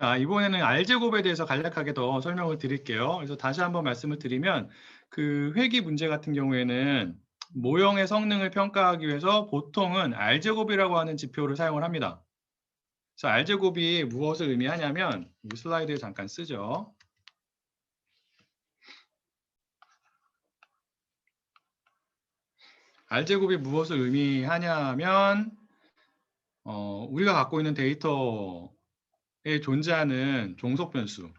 자, 이번에는 R제곱에 대해서 간략하게 더 설명을 드릴게요. 그래서 다시 한번 말씀을 드리면 그 회귀 문제 같은 경우에는 모형의 성능을 평가하기 위해서 보통은 R제곱이라고 하는 지표를 사용을 합니다. 그래서 R제곱이 무엇을 의미하냐면 이 슬라이드에 잠깐 쓰죠. R제곱이 무엇을 의미하냐면 우리가 갖고 있는 데이터에 존재하는 종속 변수가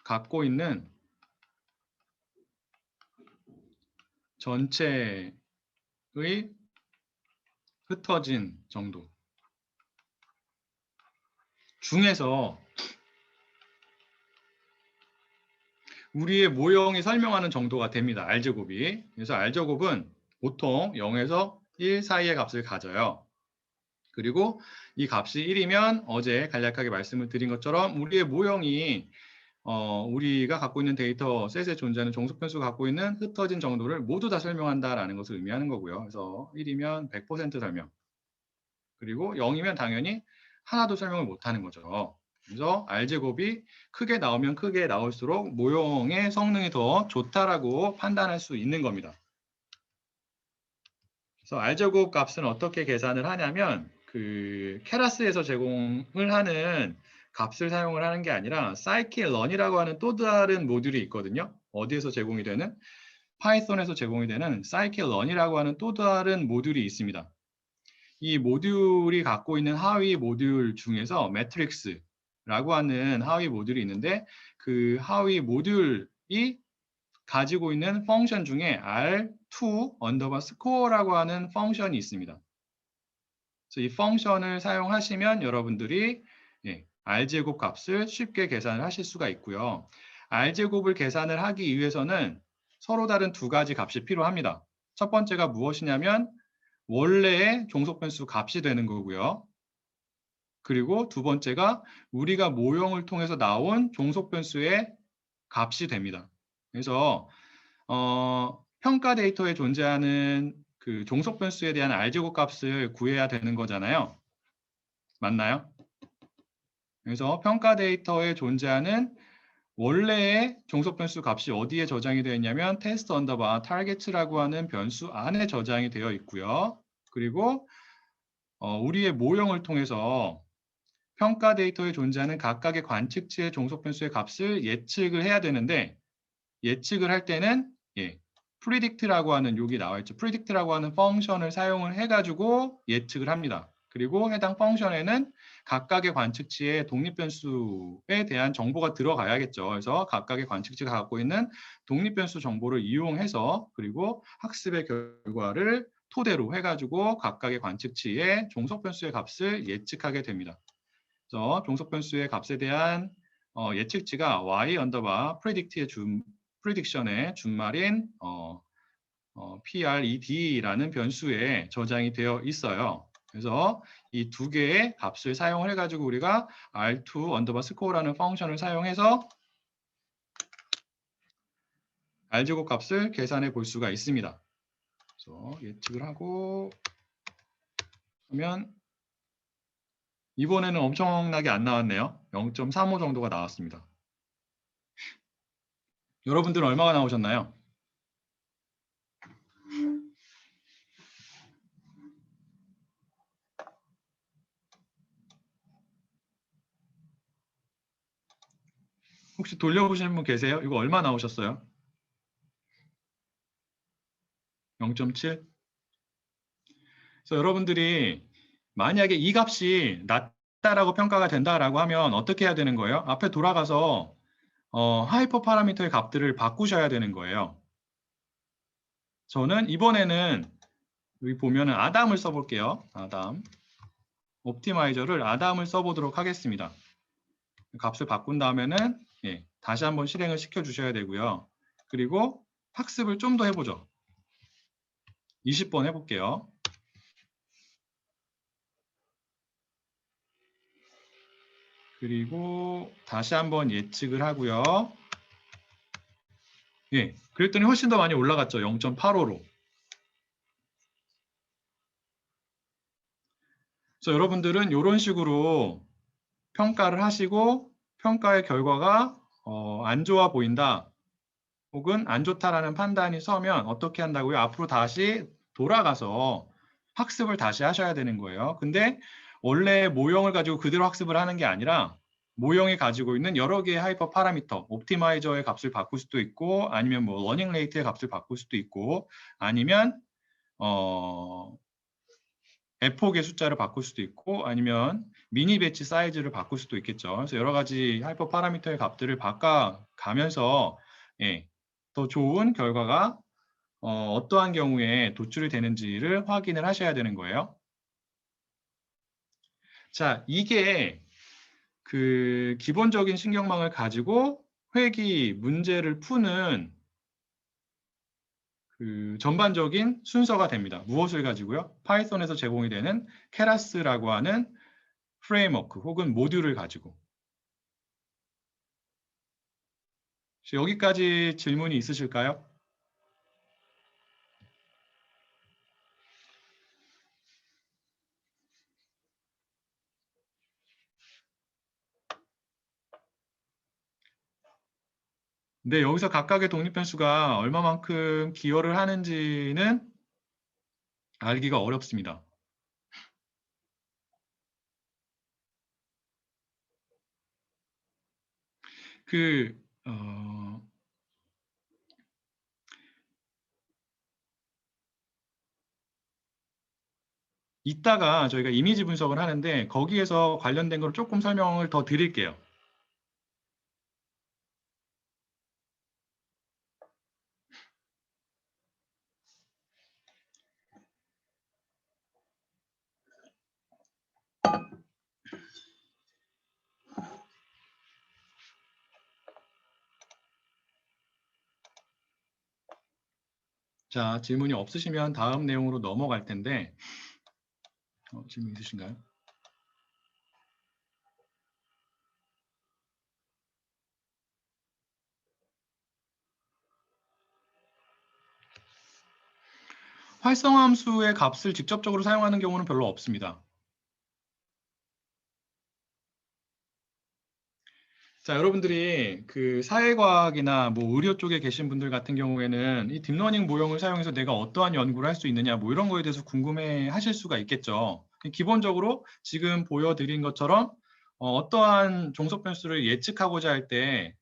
갖고 있는 전체의 흩어진 정도 중에서 우리의 모형이 설명하는 정도가 됩니다. R제곱이. 그래서 R제곱은 보통 0에서 1 사이의 값을 가져요. 그리고 이 값이 1이면 어제 간략하게 말씀을 드린 것처럼 우리의 모형이 우리가 갖고 있는 데이터 셋에 존재하는 종속 변수가 갖고 있는 흩어진 정도를 모두 다 설명한다라는 것을 의미하는 거고요. 그래서 1이면 100% 설명. 그리고 0이면 당연히 하나도 설명을 못하는 거죠. 그래서 R제곱이 크게 나오면 크게 나올수록 모형의 성능이 더 좋다라고 판단할 수 있는 겁니다. 그래서 R제곱 값은 어떻게 계산을 하냐면 그 케라스에서 제공을 하는 값을 사용을 하는 게 아니라 scikit-learn이라고 하는 또 다른 모듈이 있거든요. 어디에서 제공이 되는? 파이썬에서 제공이 되는 scikit-learn이라고 하는 또 다른 모듈이 있습니다. 이 모듈이 갖고 있는 하위 모듈 중에서 매트릭스라고 하는 하위 모듈이 있는데 그 하위 모듈이 가지고 있는 펑션 중에 R2 언더바 스코어라고 하는 펑션이 있습니다. 그래서 이 펑션을 사용하시면 여러분들이 R제곱 값을 쉽게 계산을 하실 수가 있고요. R제곱을 계산을 하기 위해서는 서로 다른 두 가지 값이 필요합니다. 첫 번째가 무엇이냐면 원래의 종속 변수 값이 되는 거고요. 그리고 두 번째가 우리가 모형을 통해서 나온 종속 변수의 값이 됩니다. 그래서 평가 데이터에 존재하는 그 종속 변수에 대한 R제곱 값을 구해야 되는 거잖아요. 맞나요? 그래서 평가 데이터에 존재하는 원래의 종속 변수 값이 어디에 저장이 되어 있냐면 테스트 언더바 타겟이라고 하는 변수 안에 저장이 되어 있고요. 그리고 우리의 모형을 통해서 평가 데이터에 존재하는 각각의 관측치의 종속 변수의 값을 예측을 해야 되는데 예측을 할 때는 predict라고 하는 여기 나와 있죠. predict라고 하는 펑션을 사용을 해가지고 예측을 합니다. 그리고 해당 펑션에는 각각의 관측치의 독립변수에 대한 정보가 들어가야겠죠. 그래서 각각의 관측치가 갖고 있는 독립변수 정보를 이용해서 그리고 학습의 결과를 토대로 해가지고 각각의 관측치의 종속변수의 값을 예측하게 됩니다. 그래서 종속변수의 값에 대한 예측치가 y 언더바 prediction의 준말인 pred라는 변수에 저장이 되어 있어요. 그래서 이 두 개의 값을 사용을 해가지고 우리가 R2 언더바 스코어라는 펑션을 사용해서 R제곱 값을 계산해 볼 수가 있습니다. 그래서 예측을 하고 하면 이번에는 엄청나게 안 나왔네요. 0.35 정도가 나왔습니다. 여러분들은 얼마가 나오셨나요? 혹시 돌려보시는 분 계세요? 이거 얼마 나오셨어요? 0.7? 그래서 여러분들이 만약에 이 값이 낮다라고 평가가 된다라고 하면 어떻게 해야 되는 거예요? 앞에 돌아가서 하이퍼 파라미터의 값들을 바꾸셔야 되는 거예요. 저는 이번에는 여기 보면은 아담을 써볼게요. 아담. 옵티마이저를 아담을 써보도록 하겠습니다. 값을 바꾼 다음에는 다시 한번 실행을 시켜 주셔야 되고요. 그리고 학습을 좀 더 해보죠. 20번 해볼게요. 그리고 다시 한번 예측을 하고요. 그랬더니 훨씬 더 많이 올라갔죠. 0.85로. 그래서 여러분들은 이런 식으로 평가를 하시고 평가의 결과가 안 좋아 보인다 혹은 안 좋다라는 판단이 서면 어떻게 한다고요? 앞으로 다시 돌아가서 학습을 다시 하셔야 되는 거예요. 근데 원래 모형을 가지고 그대로 학습을 하는 게 아니라 모형이 가지고 있는 여러 개의 하이퍼 파라미터, 옵티마이저의 값을 바꿀 수도 있고 아니면 뭐 러닝 레이트의 값을 바꿀 수도 있고 아니면 에폭의 숫자를 바꿀 수도 있고 아니면 미니 배치 사이즈를 바꿀 수도 있겠죠. 그래서 여러 가지 하이퍼 파라미터의 값들을 바꿔가면서 더 좋은 결과가 어떠한 경우에 도출이 되는지를 확인을 하셔야 되는 거예요. 자, 이게 그 기본적인 신경망을 가지고 회귀 문제를 푸는 그 전반적인 순서가 됩니다. 무엇을 가지고요? 파이썬에서 제공이 되는 케라스라고 하는 프레임워크 혹은 모듈을 가지고. 여기까지 질문이 있으실까요? 네, 여기서 각각의 독립변수가 얼마만큼 기여를 하는지는 알기가 어렵습니다. 그 이따가 저희가 이미지 분석을 하는데 거기에서 관련된 걸 조금 설명을 더 드릴게요. 자, 질문이 없으시면 다음 내용으로 넘어갈 텐데 질문 있으신가요? 활성화 함수의 값을 직접적으로 사용하는 경우는 별로 없습니다. 자, 여러분들이 그 사회과학이나 뭐 의료 쪽에 계신 분들 같은 경우에는 이 딥러닝 모형을 사용해서 내가 어떠한 연구를 할 수 있느냐 뭐 이런 거에 대해서 궁금해 하실 수가 있겠죠. 기본적으로 지금 보여드린 것처럼 어떠한 종속 변수를 예측하고자 할 때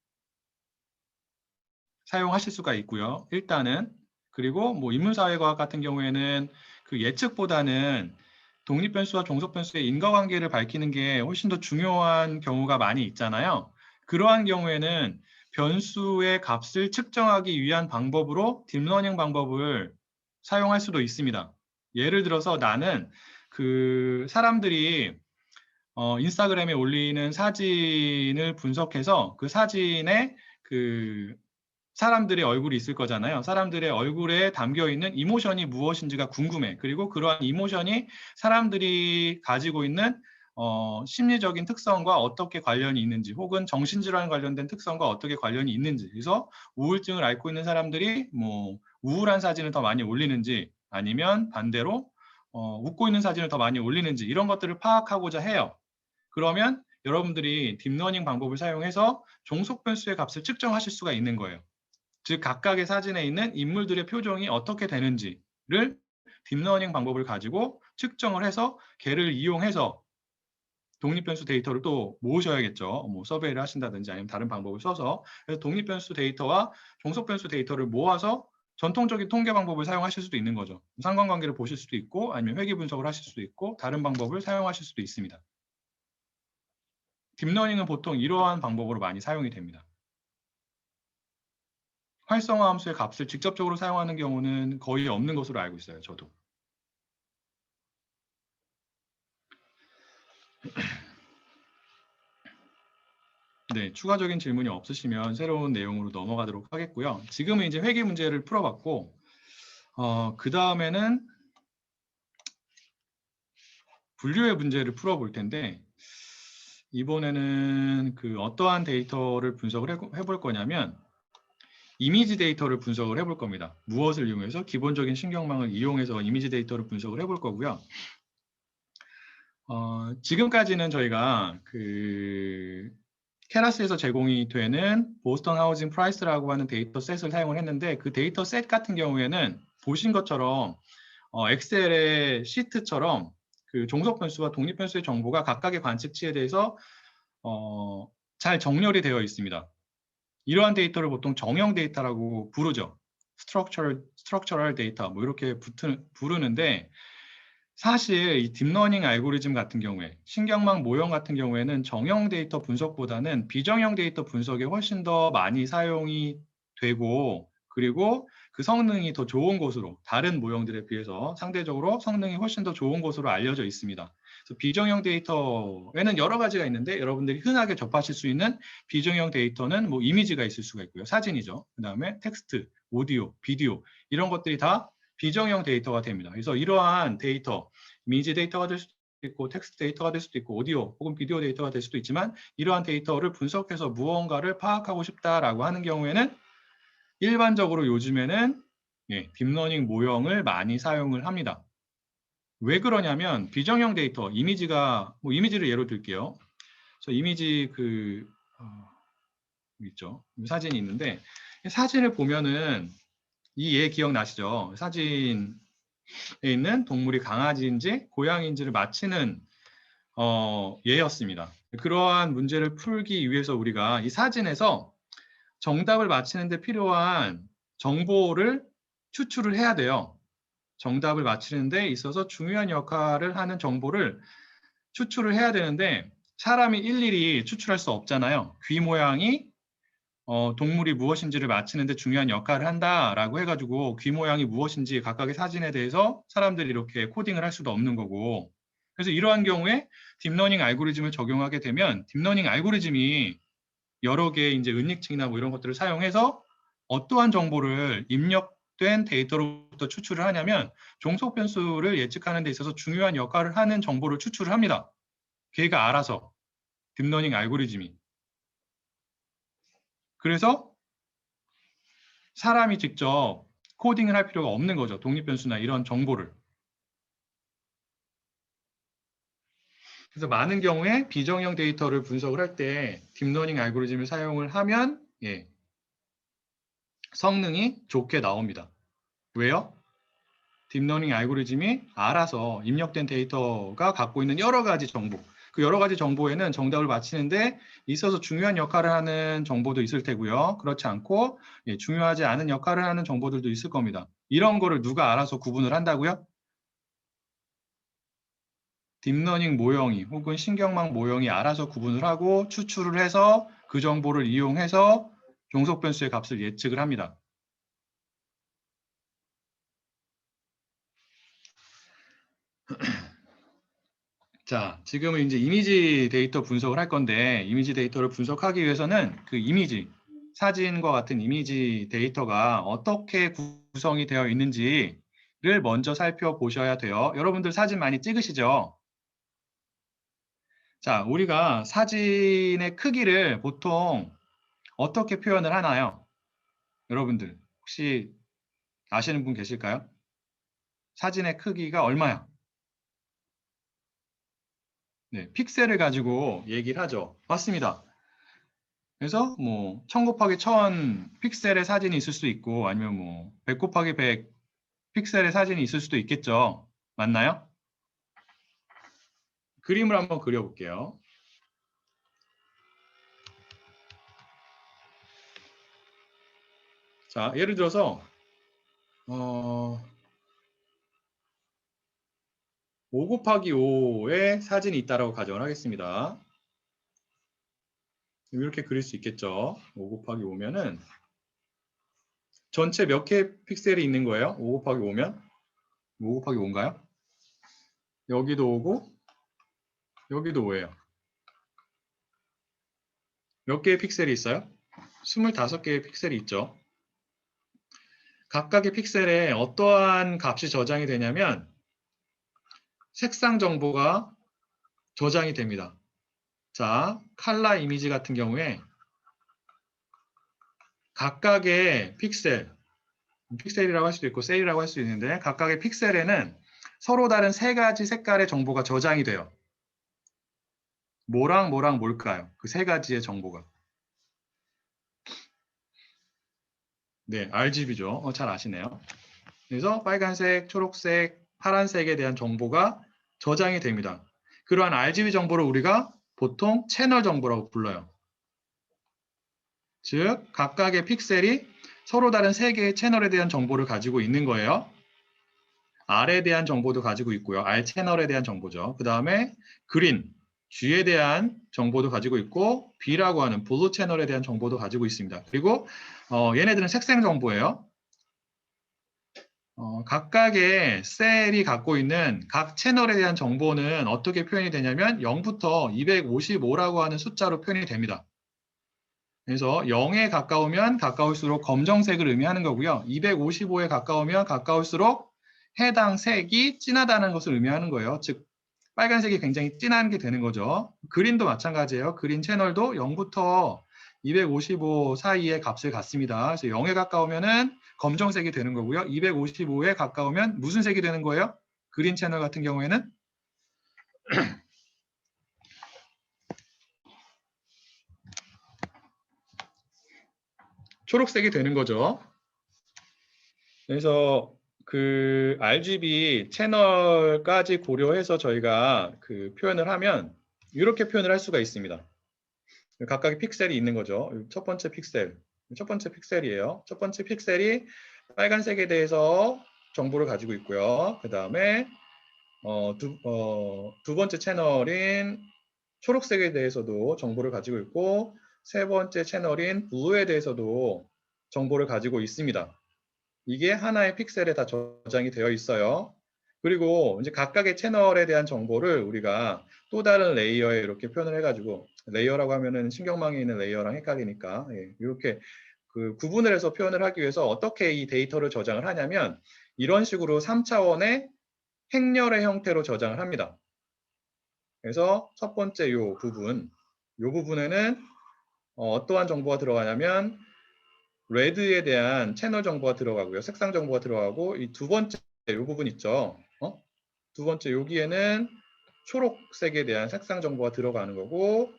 사용하실 수가 있고요. 일단은 그리고 뭐 인문사회과학 같은 경우에는 그 예측보다는 독립변수와 종속변수의 인과관계를 밝히는 게 훨씬 더 중요한 경우가 많이 있잖아요. 그러한 경우에는 변수의 값을 측정하기 위한 방법으로 딥러닝 방법을 사용할 수도 있습니다. 예를 들어서 나는 그 사람들이 인스타그램에 올리는 사진을 분석해서 그 사진에 그 사람들의 얼굴이 있을 거잖아요. 사람들의 얼굴에 담겨 있는 이모션이 무엇인지가 궁금해. 그리고 그러한 이모션이 사람들이 가지고 있는 심리적인 특성과 어떻게 관련이 있는지 혹은 정신질환 관련된 특성과 어떻게 관련이 있는지. 그래서 우울증을 앓고 있는 사람들이 뭐 우울한 사진을 더 많이 올리는지 아니면 반대로 웃고 있는 사진을 더 많이 올리는지 이런 것들을 파악하고자 해요. 그러면 여러분들이 딥러닝 방법을 사용해서 종속 변수의 값을 측정하실 수가 있는 거예요. 즉 각각의 사진에 있는 인물들의 표정이 어떻게 되는지를 딥러닝 방법을 가지고 측정을 해서 걔를 이용해서 독립변수 데이터를 또 모으셔야겠죠. 뭐 서베이를 하신다든지 아니면 다른 방법을 써서 그래서 독립변수 데이터와 종속변수 데이터를 모아서 전통적인 통계 방법을 사용하실 수도 있는 거죠. 상관관계를 보실 수도 있고 아니면 회귀 분석을 하실 수도 있고 다른 방법을 사용하실 수도 있습니다. 딥러닝은 보통 이러한 방법으로 많이 사용이 됩니다. 활성화 함수의 값을 직접적으로 사용하는 경우는 거의 없는 것으로 알고 있어요. 저도. 네, 추가적인 질문이 없으시면 새로운 내용으로 넘어가도록 하겠고요. 지금은 이제 회귀 문제를 풀어봤고 그 다음에는 분류의 문제를 풀어볼 텐데 이번에는 그 어떠한 데이터를 분석을 해볼 거냐면 이미지 데이터를 분석을 해볼 겁니다. 무엇을 이용해서? 기본적인 신경망을 이용해서 이미지 데이터를 분석을 해볼 거고요. 지금까지는 저희가 그 케라스에서 제공이 되는 보스턴 하우징 프라이스라고 하는 데이터 셋을 사용을 했는데, 그 데이터 셋 같은 경우에는 보신 것처럼 엑셀의 시트처럼 그 종속 변수와 독립 변수의 정보가 각각의 관측치에 대해서 잘 정렬이 되어 있습니다. 이러한 데이터를 보통 정형 데이터라고 부르죠. 스트럭처럴 데이터 뭐 이렇게 부르는데, 사실 이 딥러닝 알고리즘 같은 경우에, 신경망 모형 같은 경우에는 정형 데이터 분석보다는 비정형 데이터 분석에 훨씬 더 많이 사용이 되고, 그리고 그 성능이 더 좋은 것으로, 다른 모형들에 비해서 상대적으로 성능이 훨씬 더 좋은 것으로 알려져 있습니다. 그래서 비정형 데이터에는 여러 가지가 있는데, 여러분들이 흔하게 접하실 수 있는 비정형 데이터는 뭐 이미지가 있을 수가 있고요. 사진이죠. 그 다음에 텍스트, 오디오, 비디오, 이런 것들이 다 비정형 데이터가 됩니다. 그래서 이러한 데이터, 이미지 데이터가 될 수도 있고, 텍스트 데이터가 될 수도 있고, 오디오 혹은 비디오 데이터가 될 수도 있지만, 이러한 데이터를 분석해서 무언가를 파악하고 싶다라고 하는 경우에는 일반적으로 요즘에는 딥러닝 모형을 많이 사용을 합니다. 왜 그러냐면, 비정형 데이터, 이미지를 예로 들게요. 이미지 있죠. 사진이 있는데, 사진을 보면은 이 예 기억나시죠? 사진에 있는 동물이 강아지인지 고양이인지를 맞히는 예였습니다. 그러한 문제를 풀기 위해서 우리가 이 사진에서 정답을 맞히는 데 필요한 정보를 추출을 해야 돼요. 정답을 맞히는 데 있어서 중요한 역할을 하는 정보를 추출을 해야 되는데, 사람이 일일이 추출할 수 없잖아요. 귀 모양이 동물이 무엇인지를 맞히는데 중요한 역할을 한다라고 해가지고 귀 모양이 무엇인지 각각의 사진에 대해서 사람들이 이렇게 코딩을 할 수도 없는 거고, 그래서 이러한 경우에 딥러닝 알고리즘을 적용하게 되면 딥러닝 알고리즘이 여러 개의 이제 은닉층이나 뭐 이런 것들을 사용해서 어떠한 정보를 입력된 데이터로부터 추출을 하냐면, 종속 변수를 예측하는 데 있어서 중요한 역할을 하는 정보를 추출을 합니다. 걔가 알아서, 딥러닝 알고리즘이. 그래서 사람이 직접 코딩을 할 필요가 없는 거죠. 독립변수나 이런 정보를. 그래서 많은 경우에 비정형 데이터를 분석을 할 때 딥러닝 알고리즘을 사용을 하면 성능이 좋게 나옵니다. 왜요? 딥러닝 알고리즘이 알아서 입력된 데이터가 갖고 있는 여러 가지 정보, 그 여러 가지 정보에는 정답을 맞히는데 있어서 중요한 역할을 하는 정보도 있을 테고요. 그렇지 않고 중요하지 않은 역할을 하는 정보들도 있을 겁니다. 이런 거를 누가 알아서 구분을 한다고요? 딥러닝 모형이 혹은 신경망 모형이 알아서 구분을 하고 추출을 해서 그 정보를 이용해서 종속 변수의 값을 예측을 합니다. 자, 지금은 이제 이미지 데이터 분석을 할 건데, 이미지 데이터를 분석하기 위해서는 그 이미지, 사진과 같은 이미지 데이터가 어떻게 구성이 되어 있는지를 먼저 살펴보셔야 돼요. 여러분들 사진 많이 찍으시죠? 자, 우리가 사진의 크기를 보통 어떻게 표현을 하나요? 여러분들 혹시 아시는 분 계실까요? 사진의 크기가 얼마야? 네, 픽셀을 가지고 얘기를 하죠. 맞습니다. 그래서 뭐 1000 곱하기 1000 픽셀의 사진이 있을 수 있고, 아니면 뭐 100 곱하기 100 픽셀의 사진이 있을 수도 있겠죠. 맞나요? 그림을 한번 그려볼게요. 자, 예를 들어서 5 곱하기 5의 사진이 있다고 가정을 하겠습니다. 이렇게 그릴 수 있겠죠. 5 곱하기 5면은 전체 몇 개 픽셀이 있는 거예요? 5 곱하기 5면? 5 곱하기 5인가요? 여기도 5고 여기도 5예요. 몇 개의 픽셀이 있어요? 25개의 픽셀이 있죠. 각각의 픽셀에 어떠한 값이 저장이 되냐면 색상 정보가 저장이 됩니다. 자, 컬러 이미지 같은 경우에 각각의 픽셀이라고 할 수도 있고 셀이라고 할 수 있는데, 각각의 픽셀에는 서로 다른 세 가지 색깔의 정보가 저장이 돼요. 뭐랑 뭐랑 뭘까요? 그 세 가지의 정보가. 네, RGB죠. 잘 아시네요. 그래서 빨간색, 초록색, 파란색에 대한 정보가 저장이 됩니다. 그러한 RGB 정보를 우리가 보통 채널 정보라고 불러요. 즉, 각각의 픽셀이 서로 다른 세 개의 채널에 대한 정보를 가지고 있는 거예요. R에 대한 정보도 가지고 있고요. R 채널에 대한 정보죠. 그 다음에 그린, G에 대한 정보도 가지고 있고 B라고 하는 블루 채널에 대한 정보도 가지고 있습니다. 그리고 얘네들은 색상 정보예요. 각각의 셀이 갖고 있는 각 채널에 대한 정보는 어떻게 표현이 되냐면 0부터 255라고 하는 숫자로 표현이 됩니다. 그래서 0에 가까우면 가까울수록 검정색을 의미하는 거고요. 255에 가까우면 가까울수록 해당 색이 진하다는 것을 의미하는 거예요. 즉 빨간색이 굉장히 진한 게 되는 거죠. 그린도 마찬가지예요. 그린 채널도 0부터 255 사이의 값을 갖습니다. 그래서 0에 가까우면은 검정색이 되는 거고요. 255에 가까우면 무슨 색이 되는 거예요? 그린 채널 같은 경우에는 초록색이 되는 거죠. 그래서 그 RGB 채널까지 고려해서 저희가 그 표현을 하면 이렇게 표현을 할 수가 있습니다. 각각의 픽셀이 있는 거죠. 첫 번째 픽셀, 첫 번째 픽셀이에요. 첫 번째 픽셀이 빨간색에 대해서 정보를 가지고 있고요. 그 다음에 두 번째 채널인 초록색에 대해서도 정보를 가지고 있고 세 번째 채널인 블루에 대해서도 정보를 가지고 있습니다. 이게 하나의 픽셀에 다 저장이 되어 있어요. 그리고 이제 각각의 채널에 대한 정보를 우리가 또 다른 레이어에 이렇게 표현을 해가지고 레이어라고 하면은 신경망에 있는 레이어랑 헷갈리니까 이렇게 그 구분을 해서 표현을 하기 위해서 어떻게 이 데이터를 저장을 하냐면 이런 식으로 3차원의 행렬의 형태로 저장을 합니다. 그래서 첫 번째 이 부분에는 어떠한 정보가 들어가냐면 레드에 대한 채널 정보가 들어가고요. 색상 정보가 들어가고 이 두 번째 이 부분 있죠. 두 번째 여기에는 초록색에 대한 색상 정보가 들어가는 거고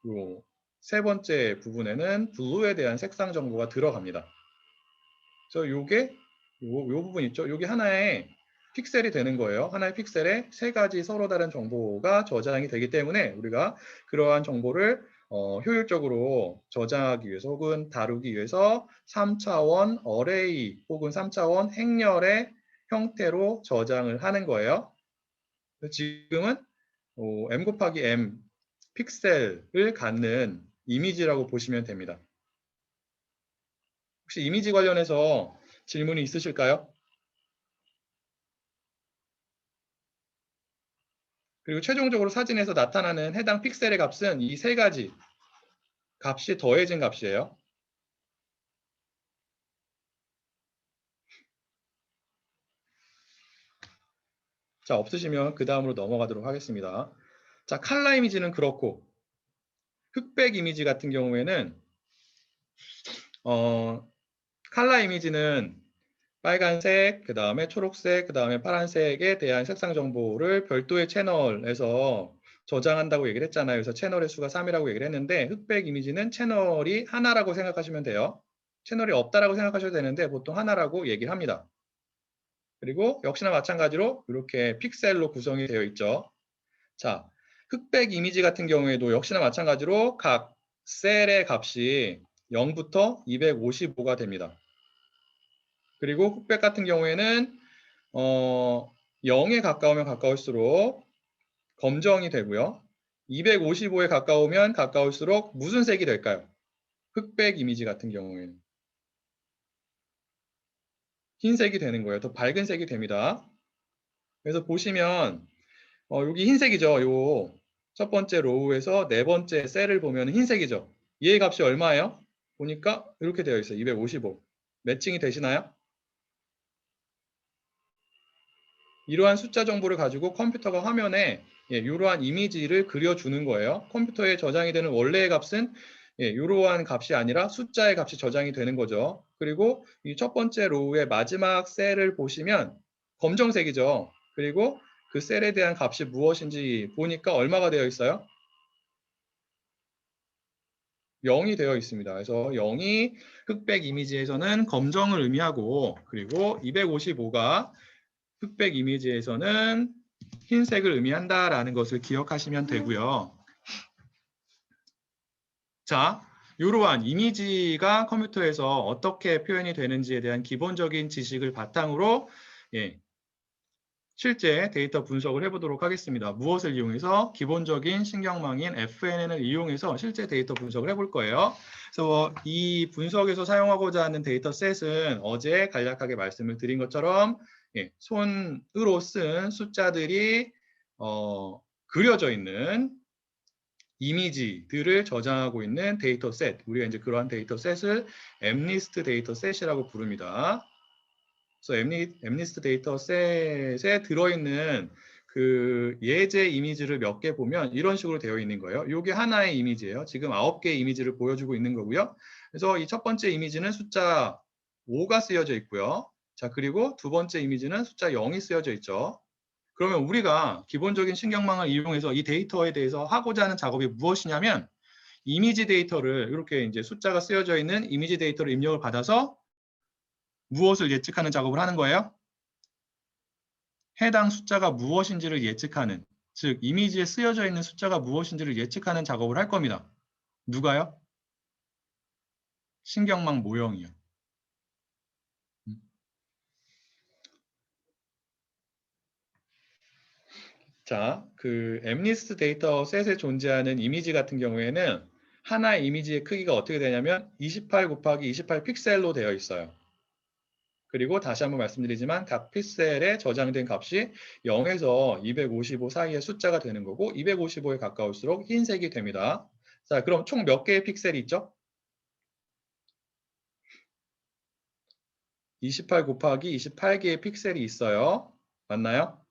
요 세 번째 부분에는 블루에 대한 색상 정보가 들어갑니다. 그래서 요게 요 부분 있죠. 요게 하나의 픽셀이 되는 거예요. 하나의 픽셀에 세 가지 서로 다른 정보가 저장이 되기 때문에 우리가 그러한 정보를 효율적으로 저장하기 위해서 혹은 다루기 위해서 3차원 어레이 혹은 3차원 행렬의 형태로 저장을 하는 거예요. 지금은 m 곱하기 m 픽셀을 갖는 이미지라고 보시면 됩니다. 혹시 이미지 관련해서 질문이 있으실까요? 그리고 최종적으로 사진에서 나타나는 해당 픽셀의 값은 이 세 가지 값이 더해진 값이에요. 자, 없으시면 그 다음으로 넘어가도록 하겠습니다. 자, 칼라 이미지는 그렇고 흑백 이미지 같은 경우에는 칼라 이미지는 빨간색, 그 다음에 초록색, 그 다음에 파란색에 대한 색상 정보를 별도의 채널에서 저장한다고 얘기를 했잖아요. 그래서 채널의 수가 3이라고 얘기를 했는데 흑백 이미지는 채널이 하나라고 생각하시면 돼요. 채널이 없다라고 생각하셔도 되는데 보통 하나라고 얘기를 합니다. 그리고 역시나 마찬가지로 이렇게 픽셀로 구성이 되어 있죠. 자, 흑백 이미지 같은 경우에도 역시나 마찬가지로 각 셀의 값이 0부터 255가 됩니다. 그리고 흑백 같은 경우에는 0에 가까우면 가까울수록 검정이 되고요. 255에 가까우면 가까울수록 무슨 색이 될까요? 흑백 이미지 같은 경우에는 흰색이 되는 거예요. 더 밝은 색이 됩니다. 그래서 보시면 여기 흰색이죠. 요 첫 번째 로우에서 네 번째 셀을 보면 흰색이죠. 얘의 값이 얼마예요? 보니까 이렇게 되어 있어요. 255. 매칭이 되시나요? 이러한 숫자 정보를 가지고 컴퓨터가 화면에 이러한 이미지를 그려주는 거예요. 컴퓨터에 저장이 되는 원래의 값은 이러한 값이 아니라 숫자의 값이 저장이 되는 거죠. 그리고 이 첫 번째 로우의 마지막 셀을 보시면 검정색이죠. 그리고 그 셀에 대한 값이 무엇인지 보니까 얼마가 되어 있어요? 0이 되어 있습니다. 그래서 0이 흑백 이미지에서는 검정을 의미하고, 그리고 255가 흑백 이미지에서는 흰색을 의미한다라는 것을 기억하시면 되고요. 자, 이러한 이미지가 컴퓨터에서 어떻게 표현이 되는지에 대한 기본적인 지식을 바탕으로 실제 데이터 분석을 해보도록 하겠습니다. 무엇을 이용해서? 기본적인 신경망인 FNN을 이용해서 실제 데이터 분석을 해볼 거예요. 그래서 이 분석에서 사용하고자 하는 데이터셋은 어제 간략하게 말씀을 드린 것처럼 손으로 쓴 숫자들이 그려져 있는 이미지들을 저장하고 있는 데이터셋, 우리가 이제 그러한 데이터셋을 MNIST 데이터셋이라고 부릅니다. 그래서 MNIST 데이터셋에 들어있는 그 예제 이미지를 몇 개 보면 이런 식으로 되어 있는 거예요. 이게 하나의 이미지예요. 지금 9개의 이미지를 보여주고 있는 거고요. 그래서 이 첫 번째 이미지는 숫자 5가 쓰여져 있고요. 자, 그리고 두 번째 이미지는 숫자 0이 쓰여져 있죠. 그러면 우리가 기본적인 신경망을 이용해서 이 데이터에 대해서 하고자 하는 작업이 무엇이냐면, 이미지 데이터를 이렇게 이제 숫자가 쓰여져 있는 이미지 데이터를 입력을 받아서 무엇을 예측하는 작업을 하는 거예요? 해당 숫자가 무엇인지를 예측하는, 즉 이미지에 쓰여져 있는 숫자가 무엇인지를 예측하는 작업을 할 겁니다. 누가요? 신경망 모형이요. 자, 그 MNIST 데이터셋에 존재하는 이미지 같은 경우에는 하나의 이미지의 크기가 어떻게 되냐면 28 곱하기 28 픽셀로 되어 있어요. 그리고 다시 한번 말씀드리지만 각 픽셀에 저장된 값이 0에서 255 사이의 숫자가 되는 거고, 255에 가까울수록 흰색이 됩니다. 자, 그럼 총 몇 개의 픽셀이 있죠? 28 곱하기 28개의 픽셀이 있어요. 맞나요?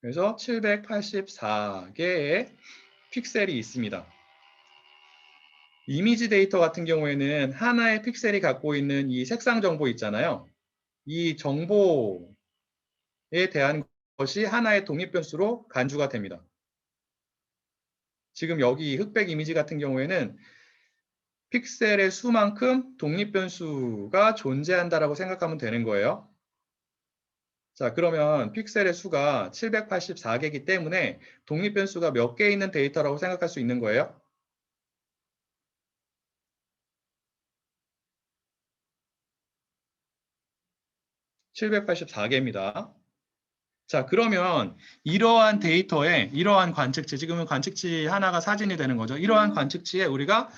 그래서 784개의 픽셀이 있습니다. 이미지 데이터 같은 경우에는 하나의 픽셀이 갖고 있는 이 색상 정보 있잖아요. 이 정보에 대한 것이 하나의 독립변수로 간주가 됩니다. 지금 여기 흑백 이미지 같은 경우에는 픽셀의 수만큼 독립변수가 존재한다라고 생각하면 되는 거예요. 자, 그러면 픽셀의 수가 784개이기 때문에 독립변수가 몇 개 있는 데이터라고 생각할 수 있는 거예요? 784개입니다. 자, 그러면 이러한 데이터에 이러한 관측치, 지금은 관측치 하나가 사진이 되는 거죠. 이러한 관측치에 우리가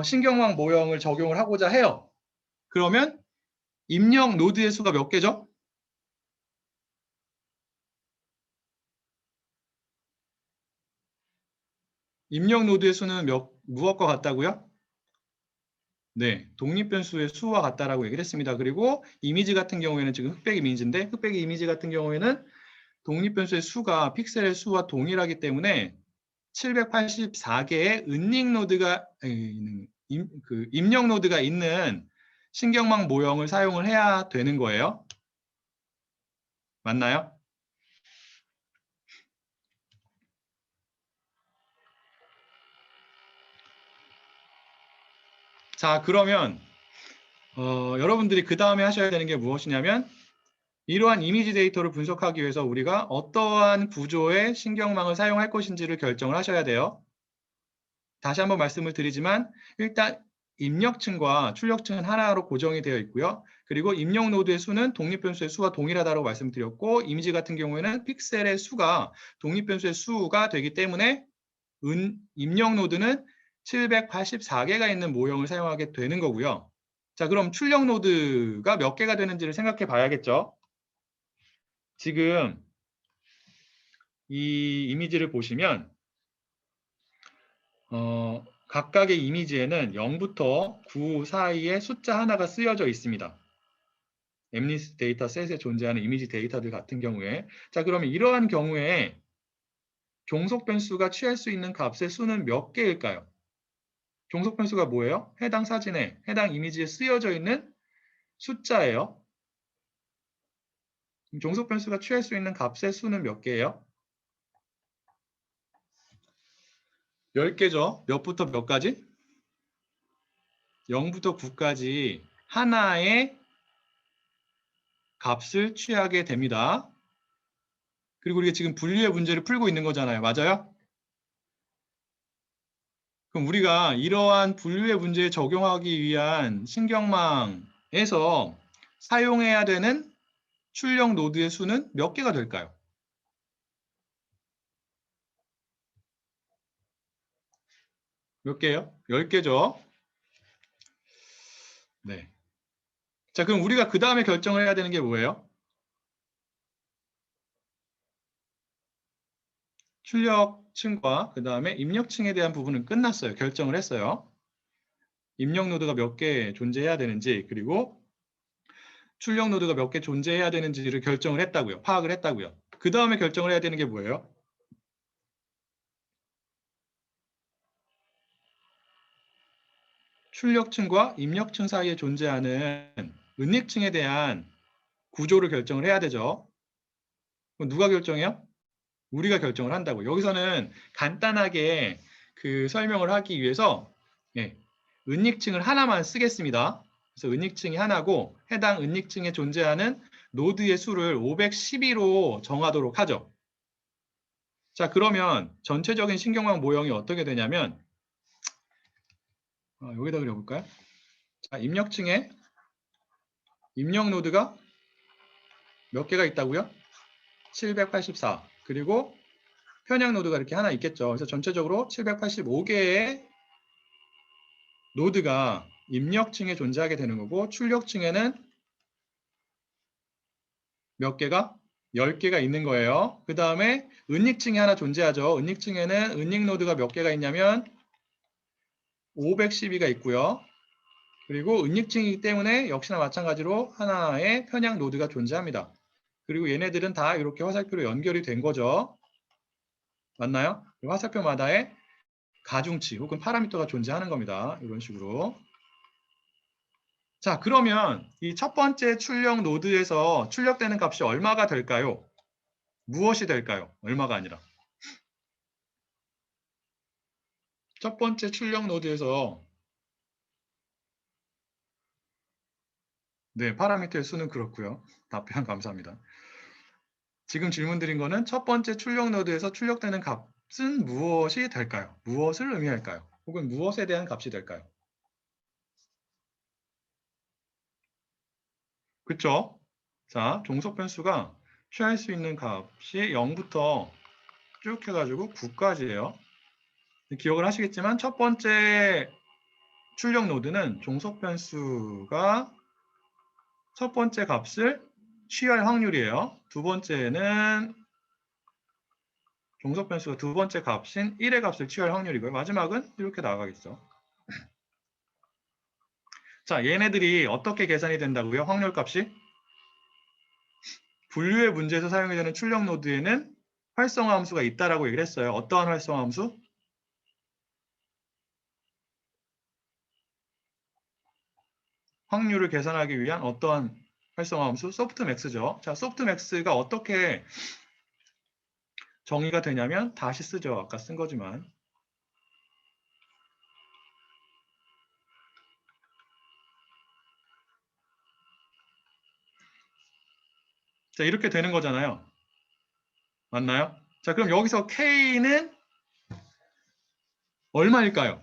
신경망 모형을 적용을 하고자 해요. 그러면 입력 노드의 수가 몇 개죠? 입력 노드의 수는 무엇과 같다고요? 네, 독립변수의 수와 같다라고 얘기를 했습니다. 그리고 이미지 같은 경우에는 지금 흑백 이미지인데, 흑백 이미지 같은 경우에는 독립변수의 수가 픽셀의 수와 동일하기 때문에 784개의 은닉 노드가 입력 노드가 있는 신경망 모형을 사용을 해야 되는 거예요. 맞나요? 자, 그러면 여러분들이 그 다음에 하셔야 되는 게 무엇이냐면, 이러한 이미지 데이터를 분석하기 위해서 우리가 어떠한 구조의 신경망을 사용할 것인지를 결정을 하셔야 돼요. 다시 한번 말씀을 드리지만 일단 입력층과 출력층은 하나로 고정이 되어 있고요. 그리고 입력 노드의 수는 독립변수의 수와 동일하다고 말씀드렸고, 이미지 같은 경우에는 픽셀의 수가 독립변수의 수가 되기 때문에 입력 노드는 784개가 있는 모형을 사용하게 되는 거고요. 자, 그럼 출력 노드가 몇 개가 되는지를 생각해 봐야겠죠. 지금 이 이미지를 보시면 각각의 이미지에는 0부터 9 사이에 숫자 하나가 쓰여져 있습니다. MNIST 데이터셋에 존재하는 이미지 데이터들 같은 경우에. 자, 그러면 이러한 경우에 종속 변수가 취할 수 있는 값의 수는 몇 개일까요? 종속 변수가 뭐예요? 해당 사진에, 해당 이미지에 쓰여져 있는 숫자예요. 종속 변수가 취할 수 있는 값의 수는 몇 개예요? 10개죠. 몇부터 몇까지? 0부터 9까지 하나의 값을 취하게 됩니다. 그리고 우리가 지금 분류의 문제를 풀고 있는 거잖아요. 맞아요? 그럼 우리가 이러한 분류의 문제에 적용하기 위한 신경망에서 사용해야 되는 출력 노드의 수는 몇 개가 될까요? 몇 개요? 10개죠. 네. 자, 그럼 우리가 그 다음에 결정을 해야 되는 게 뭐예요? 출력층과 그 다음에 입력층에 대한 부분은 끝났어요. 결정을 했어요. 입력 노드가 몇 개 존재해야 되는지, 그리고 출력 노드가 몇 개 존재해야 되는지를 결정을 했다고요. 파악을 했다고요. 그 다음에 결정을 해야 되는 게 뭐예요? 출력층과 입력층 사이에 존재하는 은닉층에 대한 구조를 결정을 해야 되죠. 그럼 누가 결정해요? 우리가 결정을 한다고. 여기서는 간단하게 그 설명을 하기 위해서 은닉층을 하나만 쓰겠습니다. 그래서 은닉층이 하나고 해당 은닉층에 존재하는 노드의 수를 512로 정하도록 하죠. 자, 그러면 전체적인 신경망 모형이 어떻게 되냐면 여기다 그려볼까요? 자, 입력층에 입력 노드가 몇 개가 있다고요? 784. 그리고 편향 노드가 이렇게 하나 있겠죠. 그래서 전체적으로 785개의 노드가 입력층에 존재하게 되는 거고 출력층에는 몇 개가? 10개가 있는 거예요. 그 다음에 은닉층이 하나 존재하죠. 은닉층에는 은닉 노드가 몇 개가 있냐면 512가 있고요. 그리고 은닉층이기 때문에 역시나 마찬가지로 하나의 편향 노드가 존재합니다. 그리고 얘네들은 다 이렇게 화살표로 연결이 된 거죠. 맞나요? 화살표마다의 가중치 혹은 파라미터가 존재하는 겁니다. 이런 식으로. 자, 그러면 이 첫 번째 출력 노드에서 출력되는 값이 얼마가 될까요? 무엇이 될까요? 얼마가 아니라. 첫 번째 출력 노드에서 네, 파라미터의 수는 그렇고요. 답변 감사합니다. 지금 질문 드린 거는 첫 번째 출력 노드에서 출력되는 값은 무엇이 될까요? 무엇을 의미할까요? 혹은 무엇에 대한 값이 될까요? 그쵸? 자, 종속 변수가 취할 수 있는 값이 0부터 쭉 해가지고 9까지예요. 기억을 하시겠지만 첫 번째 출력 노드는 종속 변수가 첫 번째 값을 취할 확률이에요. 두 번째는 종속 변수가 두 번째 값인 1의 값을 취할 확률이고요. 마지막은 이렇게 나가겠죠. 자, 얘네들이 어떻게 계산이 된다고요? 확률 값이? 분류의 문제에서 사용이 되는 출력 노드에는 활성화 함수가 있다라고 얘기를 했어요. 어떠한 활성화 함수? 확률을 계산하기 위한 어떠한 활성화 함수? 소프트맥스죠. 자, 소프트맥스가 어떻게 정의가 되냐면 다시 쓰죠. 아까 쓴 거지만. 자, 이렇게 되는 거잖아요. 맞나요? 자, 그럼 여기서 K는 얼마일까요?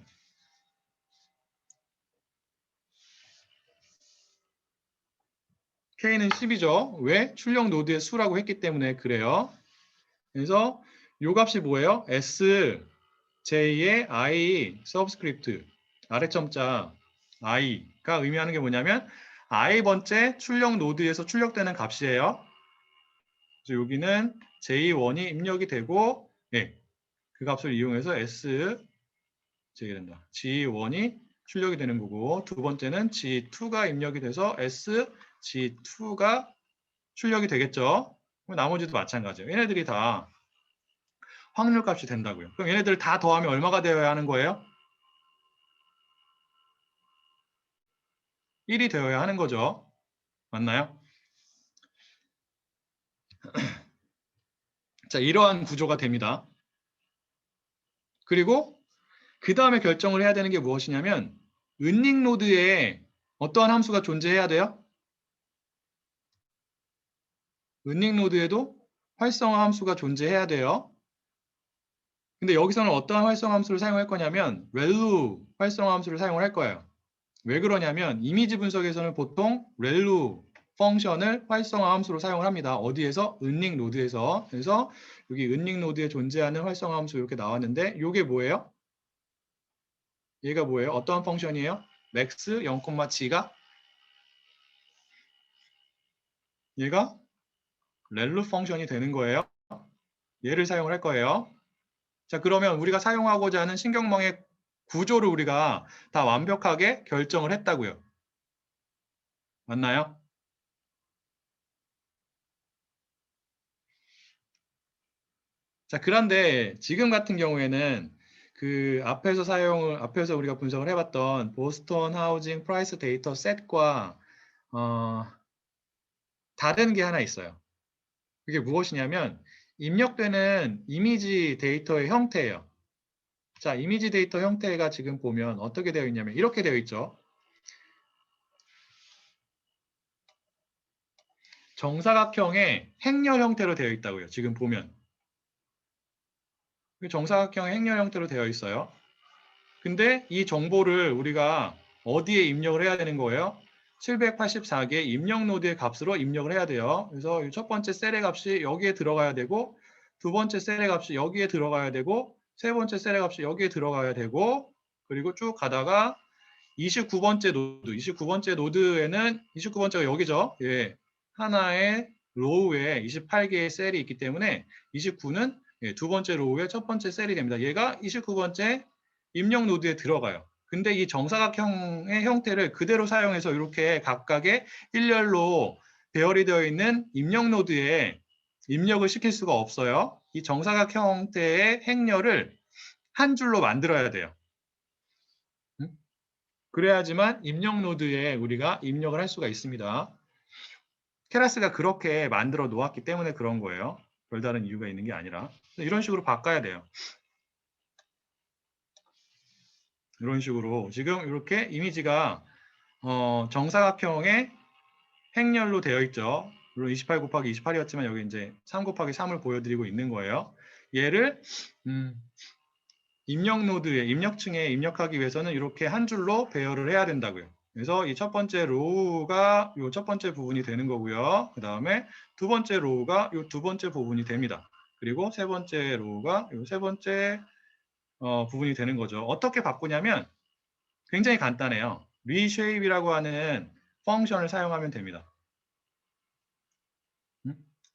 K는 10이죠. 왜? 출력 노드의 수라고 했기 때문에 그래요. 그래서 요 값이 뭐예요? S, J의 I, 서브스크립트, 아래점자 I가 의미하는 게 뭐냐면 I번째 출력 노드에서 출력되는 값이에요. 그래서 여기는 J1이 입력이 되고 그 값을 이용해서 S, J가 된다. G1이 출력이 되는 거고 두 번째는 G2가 입력이 돼서 S, G2가 출력이 되겠죠. 나머지도 마찬가지예요. 얘네들이 다 확률 값이 된다고요. 그럼 얘네들 다 더하면 얼마가 되어야 하는 거예요? 1이 되어야 하는 거죠. 맞나요? 자, 이러한 구조가 됩니다. 그리고 그 다음에 결정을 해야 되는 게 무엇이냐면 은닉 노드에 어떠한 함수가 존재해야 돼요? 은닉 노드에도 활성화 함수가 존재해야 돼요. 근데 여기서는 어떠한 활성화 함수를 사용할 거냐면 렐루 활성화 함수를 사용을 할 거예요. 왜 그러냐면 이미지 분석에서는 보통 렐루 펑션을 활성화 함수로 사용을 합니다. 어디에서? 은닉 노드에서. 그래서 여기 은닉 노드에 존재하는 활성화 함수 이렇게 나왔는데 이게 뭐예요? 얘가 뭐예요? 어떠한 펑션이에요? max 0,7가 얘가 렐루 펑션이 되는 거예요. 얘를 사용을 할 거예요. 자, 그러면 우리가 사용하고자 하는 신경망의 구조를 우리가 다 완벽하게 결정을 했다고요. 맞나요? 자, 그런데 지금 같은 경우에는 그 앞에서 우리가 분석을 해봤던 보스턴 하우징 프라이스 데이터 셋과 다른 게 하나 있어요. 그게 무엇이냐면 입력되는 이미지 데이터의 형태예요. 자, 이미지 데이터 형태가 지금 보면 어떻게 되어 있냐면 이렇게 되어 있죠. 정사각형의 행렬 형태로 되어 있다고요. 지금 보면. 정사각형의 행렬 형태로 되어 있어요. 근데 이 정보를 우리가 어디에 입력을 해야 되는 거예요? 784개 입력 노드의 값으로 입력을 해야 돼요. 그래서 첫 번째 셀의 값이 여기에 들어가야 되고 두 번째 셀의 값이 여기에 들어가야 되고 세 번째 셀의 값이 여기에 들어가야 되고 그리고 쭉 가다가 29번째 노드에는 29번째가 여기죠. 예. 하나의 로우에 28개의 셀이 있기 때문에 29는 두 번째 로우의 첫 번째 셀이 됩니다. 얘가 29번째 입력 노드에 들어가요. 근데 이 정사각형의 형태를 그대로 사용해서 이렇게 각각의 일렬로 배열이 되어 있는 입력 노드에 입력을 시킬 수가 없어요. 이 정사각 형태의 행렬을 한 줄로 만들어야 돼요. 그래야지만 입력 노드에 우리가 입력을 할 수가 있습니다. 케라스가 그렇게 만들어 놓았기 때문에 그런 거예요. 별다른 이유가 있는 게 아니라. 이런 식으로 바꿔야 돼요. 이런 식으로 지금 이렇게 이미지가 정사각형의 행렬로 되어 있죠. 물론 28 곱하기 28이었지만 여기 이제 3 곱하기 3을 보여드리고 있는 거예요. 얘를 입력 노드에 입력층에 입력하기 위해서는 이렇게 한 줄로 배열을 해야 된다고요. 그래서 이 첫 번째 로우가 이 첫 번째 부분이 되는 거고요. 그 다음에 두 번째 로우가 이 두 번째 부분이 됩니다. 그리고 세 번째 로우가 이 세 번째 부분이 되는 거죠. 어떻게 바꾸냐면 굉장히 간단해요. reshape이라고 하는 펑션을 사용하면 됩니다.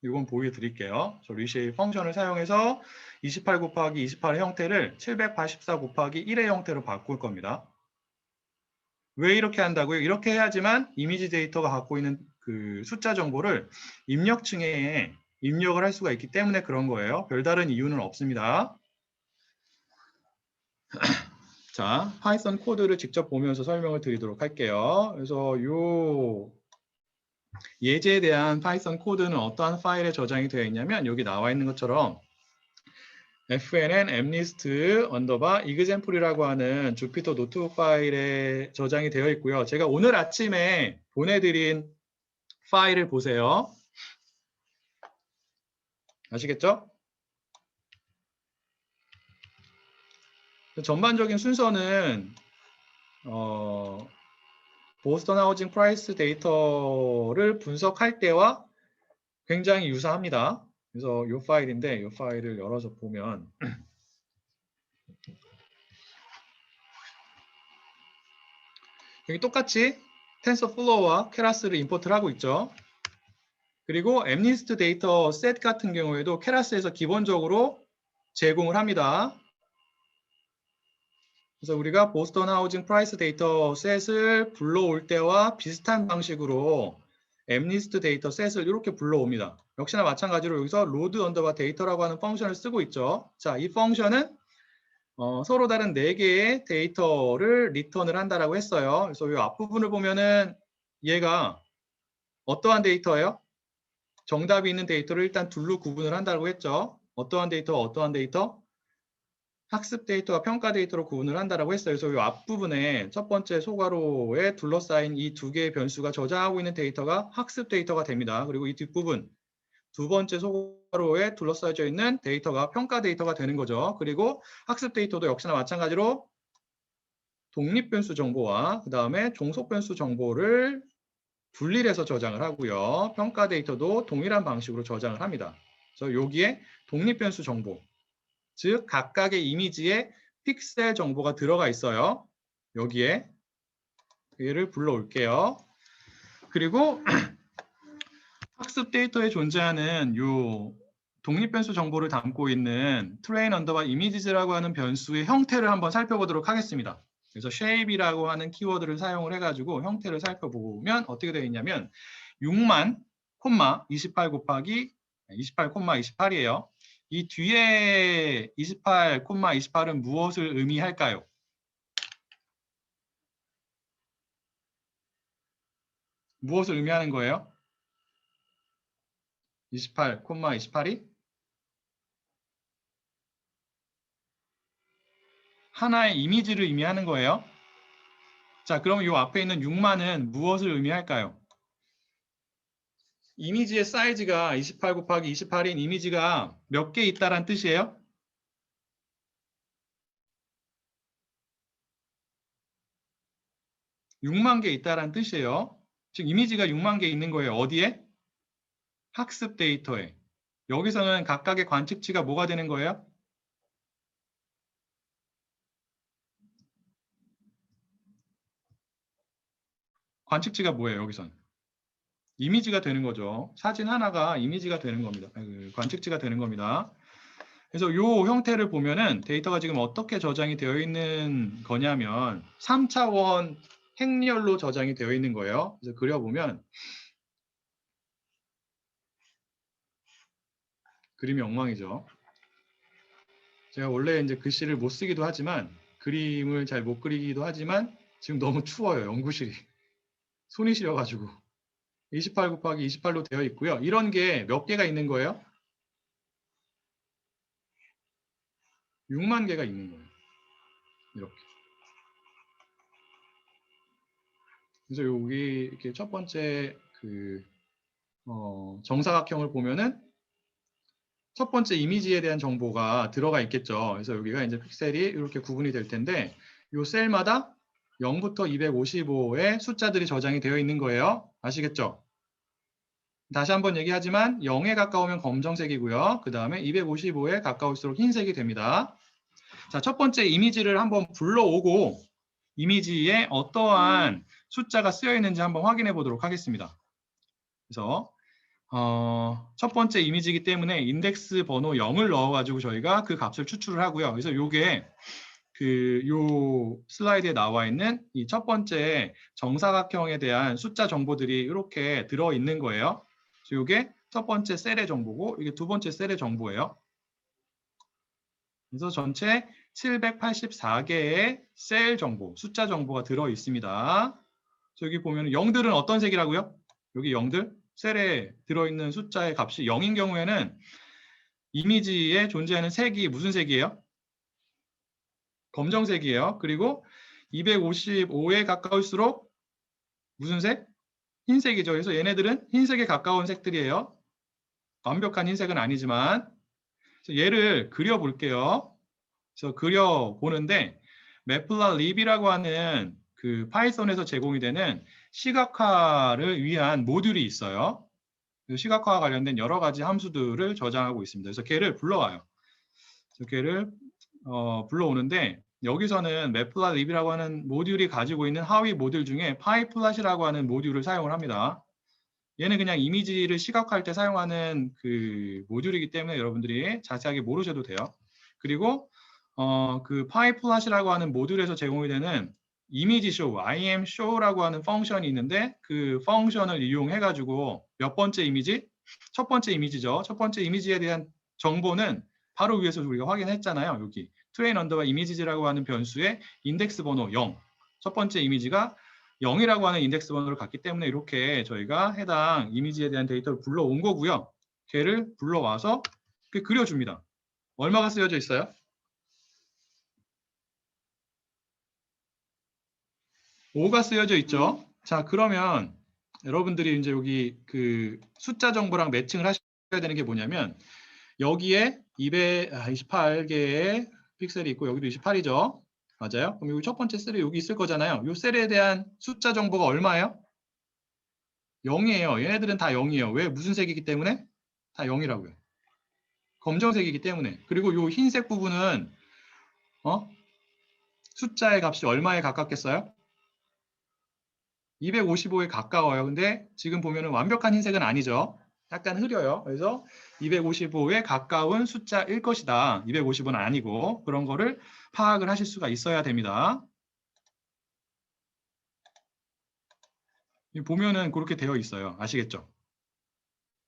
이건 보여드릴게요. reshape 펑션을 사용해서 28 곱하기 28의 형태를 784 곱하기 1의 형태로 바꿀 겁니다. 왜 이렇게 한다고요? 이렇게 해야지만 이미지 데이터가 갖고 있는 그 숫자 정보를 입력층에 입력을 할 수가 있기 때문에 그런 거예요. 별다른 이유는 없습니다. 자, 파이썬 코드를 직접 보면서 설명을 드리도록 할게요. 그래서 요 예제에 대한 파이썬 코드는 어떠한 파일에 저장이 되어 있냐면 여기 나와 있는 것처럼 fnn mlist example이라고 하는 주피터 노트북 파일에 저장이 되어 있고요. 제가 오늘 아침에 보내드린 파일을 보세요. 아시겠죠? 전반적인 순서는 보스턴 하우징 프라이스 데이터를 분석할 때와 굉장히 유사합니다. 그래서 이 파일인데 이 파일을 열어서 보면 여기 똑같이 텐서플로우와 케라스를 임포트를 하고 있죠. 그리고 엠리스트 데이터 셋 같은 경우에도 케라스에서 기본적으로 제공을 합니다. 그래서 우리가 보스턴 하우징 프라이스 데이터 셋을 불러올 때와 비슷한 방식으로 엠리스트 데이터 셋을 이렇게 불러옵니다. 역시나 마찬가지로 여기서 로드 언더바 데이터라고 하는 펑션을 쓰고 있죠. 자, 이 펑션은 서로 다른 4개의 데이터를 리턴을 한다라고 했어요. 그래서 이 앞부분을 보면은 얘가 어떠한 데이터예요? 정답이 있는 데이터를 일단 둘로 구분을 한다고 했죠. 어떠한 데이터와 어떠한 데이터? 학습 데이터와 평가 데이터로 구분을 한다라고 했어요. 그래서 이 앞부분에 첫 번째 소괄호에 둘러싸인 이 두 개의 변수가 저장하고 있는 데이터가 학습 데이터가 됩니다. 그리고 이 뒷부분 두 번째 소괄호에 둘러싸여져 있는 데이터가 평가 데이터가 되는 거죠. 그리고 학습 데이터도 역시나 마찬가지로 독립변수 정보와 그 다음에 종속변수 정보를 분리해서 저장을 하고요. 평가 데이터도 동일한 방식으로 저장을 합니다. 그래서 여기에 독립변수 정보, 즉 각각의 이미지에 픽셀 정보가 들어가 있어요. 여기에 얘를 불러올게요. 그리고 학습 데이터에 존재하는 요 독립변수 정보를 담고 있는 train underbar images라고 하는 변수의 형태를 한번 살펴보도록 하겠습니다. 그래서 shape이라고 하는 키워드를 사용을 해가지고 형태를 살펴보면 어떻게 되어 있냐면 6만, 28 곱하기 28, 28이에요. 이 뒤에 28, 28은 무엇을 의미할까요? 무엇을 의미하는 거예요? 28, 28이 하나의 이미지를 의미하는 거예요. 자, 그럼 이 앞에 있는 6만은 무엇을 의미할까요? 이미지의 사이즈가 28 곱하기 28인 이미지가 몇 개 있다란 뜻이에요? (6만 개) 있다란 뜻이에요. 즉 이미지가 6만 개 있는 거예요. 어디에? 학습 데이터에. 여기서는 각각의 관측치가 뭐가 되는 거예요? 관측치가 뭐예요? 여기선 이미지가 되는 거죠. 사진 하나가 이미지가 되는 겁니다. 관측치가 되는 겁니다. 그래서 이 형태를 보면은 데이터가 지금 어떻게 저장이 되어 있는 거냐면 3차원 행렬로 저장이 되어 있는 거예요. 그래서 그려보면 그림이 엉망이죠. 제가 원래 이제 글씨를 못 쓰기도 하지만 그림을 잘 못 그리기도 하지만 지금 너무 추워요. 연구실이. 손이 시려가지고 28 곱하기 28로 되어 있고요. 이런 게 몇 개가 있는 거예요? 6만 개가 있는 거예요. 이렇게. 그래서 여기 이렇게 첫 번째 그 정사각형을 보면은 첫 번째 이미지에 대한 정보가 들어가 있겠죠. 그래서 여기가 이제 픽셀이 이렇게 구분이 될 텐데 이 셀마다 0부터 255의 숫자들이 저장이 되어 있는 거예요. 아시겠죠? 다시 한번 얘기하지만 0에 가까우면 검정색이고요. 그 다음에 255에 가까울수록 흰색이 됩니다. 자, 첫 번째 이미지를 한번 불러오고 이미지에 어떠한 숫자가 쓰여 있는지 한번 확인해 보도록 하겠습니다. 그래서 첫 번째 이미지이기 때문에 인덱스 번호 0을 넣어가지고 저희가 그 값을 추출을 하고요. 그래서 요게 요 슬라이드에 나와 있는 이 첫 번째 정사각형에 대한 숫자 정보들이 이렇게 들어있는 거예요. 그래서 요게 첫 번째 셀의 정보고 이게 두 번째 셀의 정보예요. 그래서 전체 784개의 셀 정보, 숫자 정보가 들어있습니다. 여기 보면 0들은 어떤 색이라고요? 여기 0들? 셀에 들어있는 숫자의 값이 0인 경우에는 이미지에 존재하는 색이 무슨 색이에요? 검정색이에요. 그리고 255에 가까울수록 무슨 색? 흰색이죠. 그래서 얘네들은 흰색에 가까운 색들이에요. 완벽한 흰색은 아니지만 얘를 그려볼게요. 그래서 그려보는데 매플라립이라고 하는 그 파이썬에서 제공이 되는 시각화를 위한 모듈이 있어요. 시각화와 관련된 여러 가지 함수들을 저장하고 있습니다. 그래서 걔를 불러와요. 그래서 걔를 불러오는데 여기서는 매플라립이라고 하는 모듈이 가지고 있는 하위 모듈 중에 파이플랫이라고 하는 모듈을 사용을 합니다. 얘는 그냥 이미지를 시각화할 때 사용하는 그 모듈이기 때문에 여러분들이 자세하게 모르셔도 돼요. 그리고 그 파이플랫이라고 하는 모듈에서 제공이 되는 이미지 show, imshow라고 하는 펑션이 있는데 그 펑션을 이용해 가지고 몇 번째 이미지? 첫 번째 이미지죠. 첫 번째 이미지에 대한 정보는 바로 위에서 우리가 확인했잖아요. 여기 train underbar images라고 하는 변수의 인덱스 번호 0. 첫 번째 이미지가 0이라고 하는 인덱스 번호를 갖기 때문에 이렇게 저희가 해당 이미지에 대한 데이터를 불러온 거고요. 걔를 불러와서 그려줍니다. 얼마가 쓰여져 있어요? 5가 쓰여져 있죠. 자, 그러면 여러분들이 이제 여기 그 숫자 정보랑 매칭을 하셔야 되는 게 뭐냐면 여기에 228개의 픽셀이 있고 여기도 28이죠. 맞아요? 그럼 여기 첫 번째 셀에 여기 있을 거잖아요. 이 셀에 대한 숫자 정보가 얼마예요? 0이에요. 얘네들은 다 0이에요. 왜? 무슨 색이기 때문에? 다 0이라고요. 검정색이기 때문에. 그리고 이 흰색 부분은 숫자의 값이 얼마에 가깝겠어요? 255에 가까워요. 근데 지금 보면은 완벽한 흰색은 아니죠. 약간 흐려요. 그래서 255에 가까운 숫자일 것이다. 255는 아니고 그런 거를 파악을 하실 수가 있어야 됩니다. 보면은 그렇게 되어 있어요. 아시겠죠?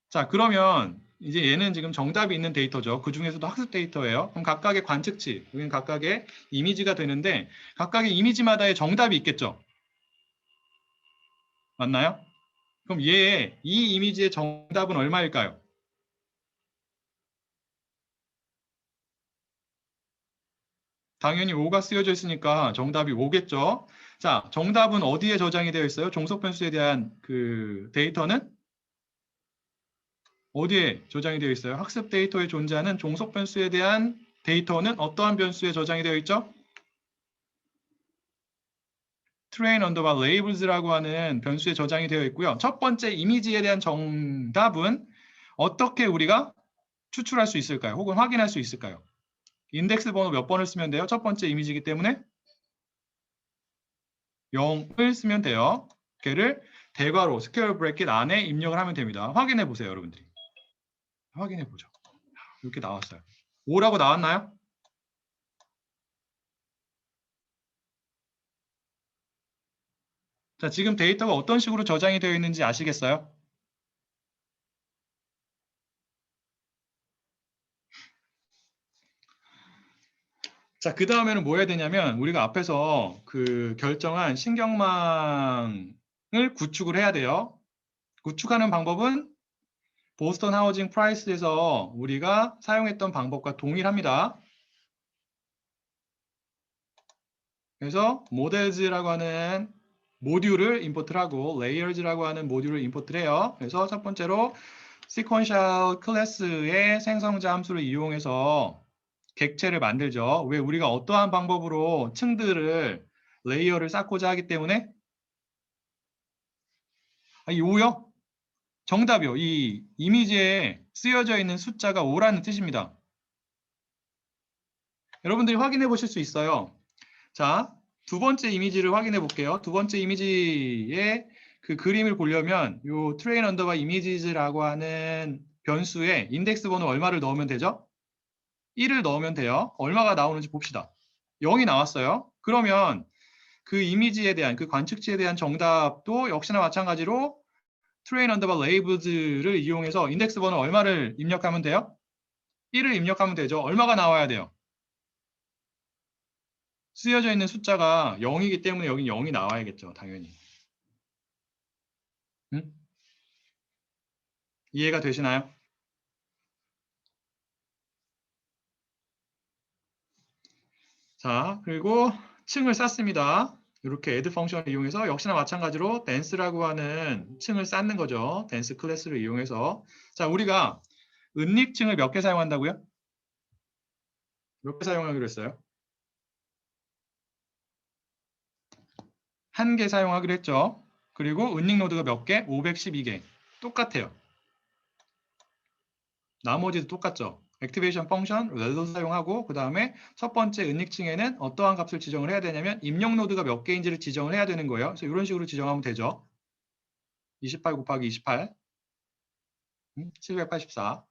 자, 그러면 이제 얘는 지금 정답이 있는 데이터죠. 그 중에서도 학습 데이터예요. 그럼 각각의 관측치, 여기는 각각의 이미지가 되는데 각각의 이미지마다의 정답이 있겠죠. 맞나요? 그럼 이 이미지의 정답은 얼마일까요? 당연히 5가 쓰여져 있으니까 정답이 5겠죠. 자, 정답은 어디에 저장이 되어 있어요? 종속 변수에 대한 그 데이터는 어디에 저장이 되어 있어요? 학습 데이터에 존재하는 종속 변수에 대한 데이터는 어떠한 변수에 저장이 되어 있죠? train underbar labels라고 하는 변수에 저장이 되어 있고요. 첫 번째 이미지에 대한 정답은 어떻게 우리가 추출할 수 있을까요? 혹은 확인할 수 있을까요? 인덱스 번호 몇 번을 쓰면 돼요? 첫 번째 이미지이기 때문에 0을 쓰면 돼요. 걔를 대괄호, 스퀘어 브래킷 안에 입력을 하면 됩니다. 확인해 보세요, 여러분들이. 확인해 보죠. 이렇게 나왔어요. 5라고 나왔나요? 자, 지금 데이터가 어떤 식으로 저장이 되어 있는지 아시겠어요? 자, 그 다음에는 뭐 해야 되냐면 우리가 앞에서 그 결정한 신경망을 구축을 해야 돼요. 구축하는 방법은 보스턴 하우징 프라이스에서 우리가 사용했던 방법과 동일합니다. 그래서 모델즈라고 하는 모듈을 임포트를 하고 레이어즈라고 하는 모듈을 임포트를 해요. 그래서 첫 번째로 시퀀셜 클래스의 생성자 함수를 이용해서 객체를 만들죠. 왜? 우리가 어떠한 방법으로 층들을 레이어를 쌓고자 하기 때문에 이 5요? 정답이요. 이 이미지에 쓰여져 있는 숫자가 5라는 뜻입니다. 여러분들이 확인해 보실 수 있어요. 자, 두 번째 이미지를 확인해 볼게요. 두 번째 이미지의 그 그림을 보려면 요 train underbar images라고 하는 변수에 인덱스 번호 얼마를 넣으면 되죠? 1을 넣으면 돼요. 얼마가 나오는지 봅시다. 0이 나왔어요. 그러면 그 이미지에 대한 그 관측치에 대한 정답도 역시나 마찬가지로 train underbar labels를 이용해서 인덱스 번호 얼마를 입력하면 돼요? 1을 입력하면 되죠. 얼마가 나와야 돼요? 쓰여져 있는 숫자가 0이기 때문에 여기 0이 나와야겠죠. 당연히. 응? 이해가 되시나요? 자, 그리고 층을 쌓습니다. 이렇게 add 펑션을 이용해서 역시나 마찬가지로 dance라고 하는 층을 쌓는 거죠. dance 클래스를 이용해서. 자, 우리가 은닉층을 몇 개 사용한다고요? 몇 개 사용하기로 했어요? 한 개 사용하기로 했죠. 그리고 은닉 노드가 몇 개? 512개. 똑같아요. 나머지도 똑같죠. 액티베이션 펑션, 렐로 사용하고 그 다음에 첫 번째 은닉층에는 어떠한 값을 지정을 해야 되냐면 입력 노드가 몇 개인지를 지정을 해야 되는 거예요. 그래서 이런 식으로 지정하면 되죠. 28 곱하기 28, 784.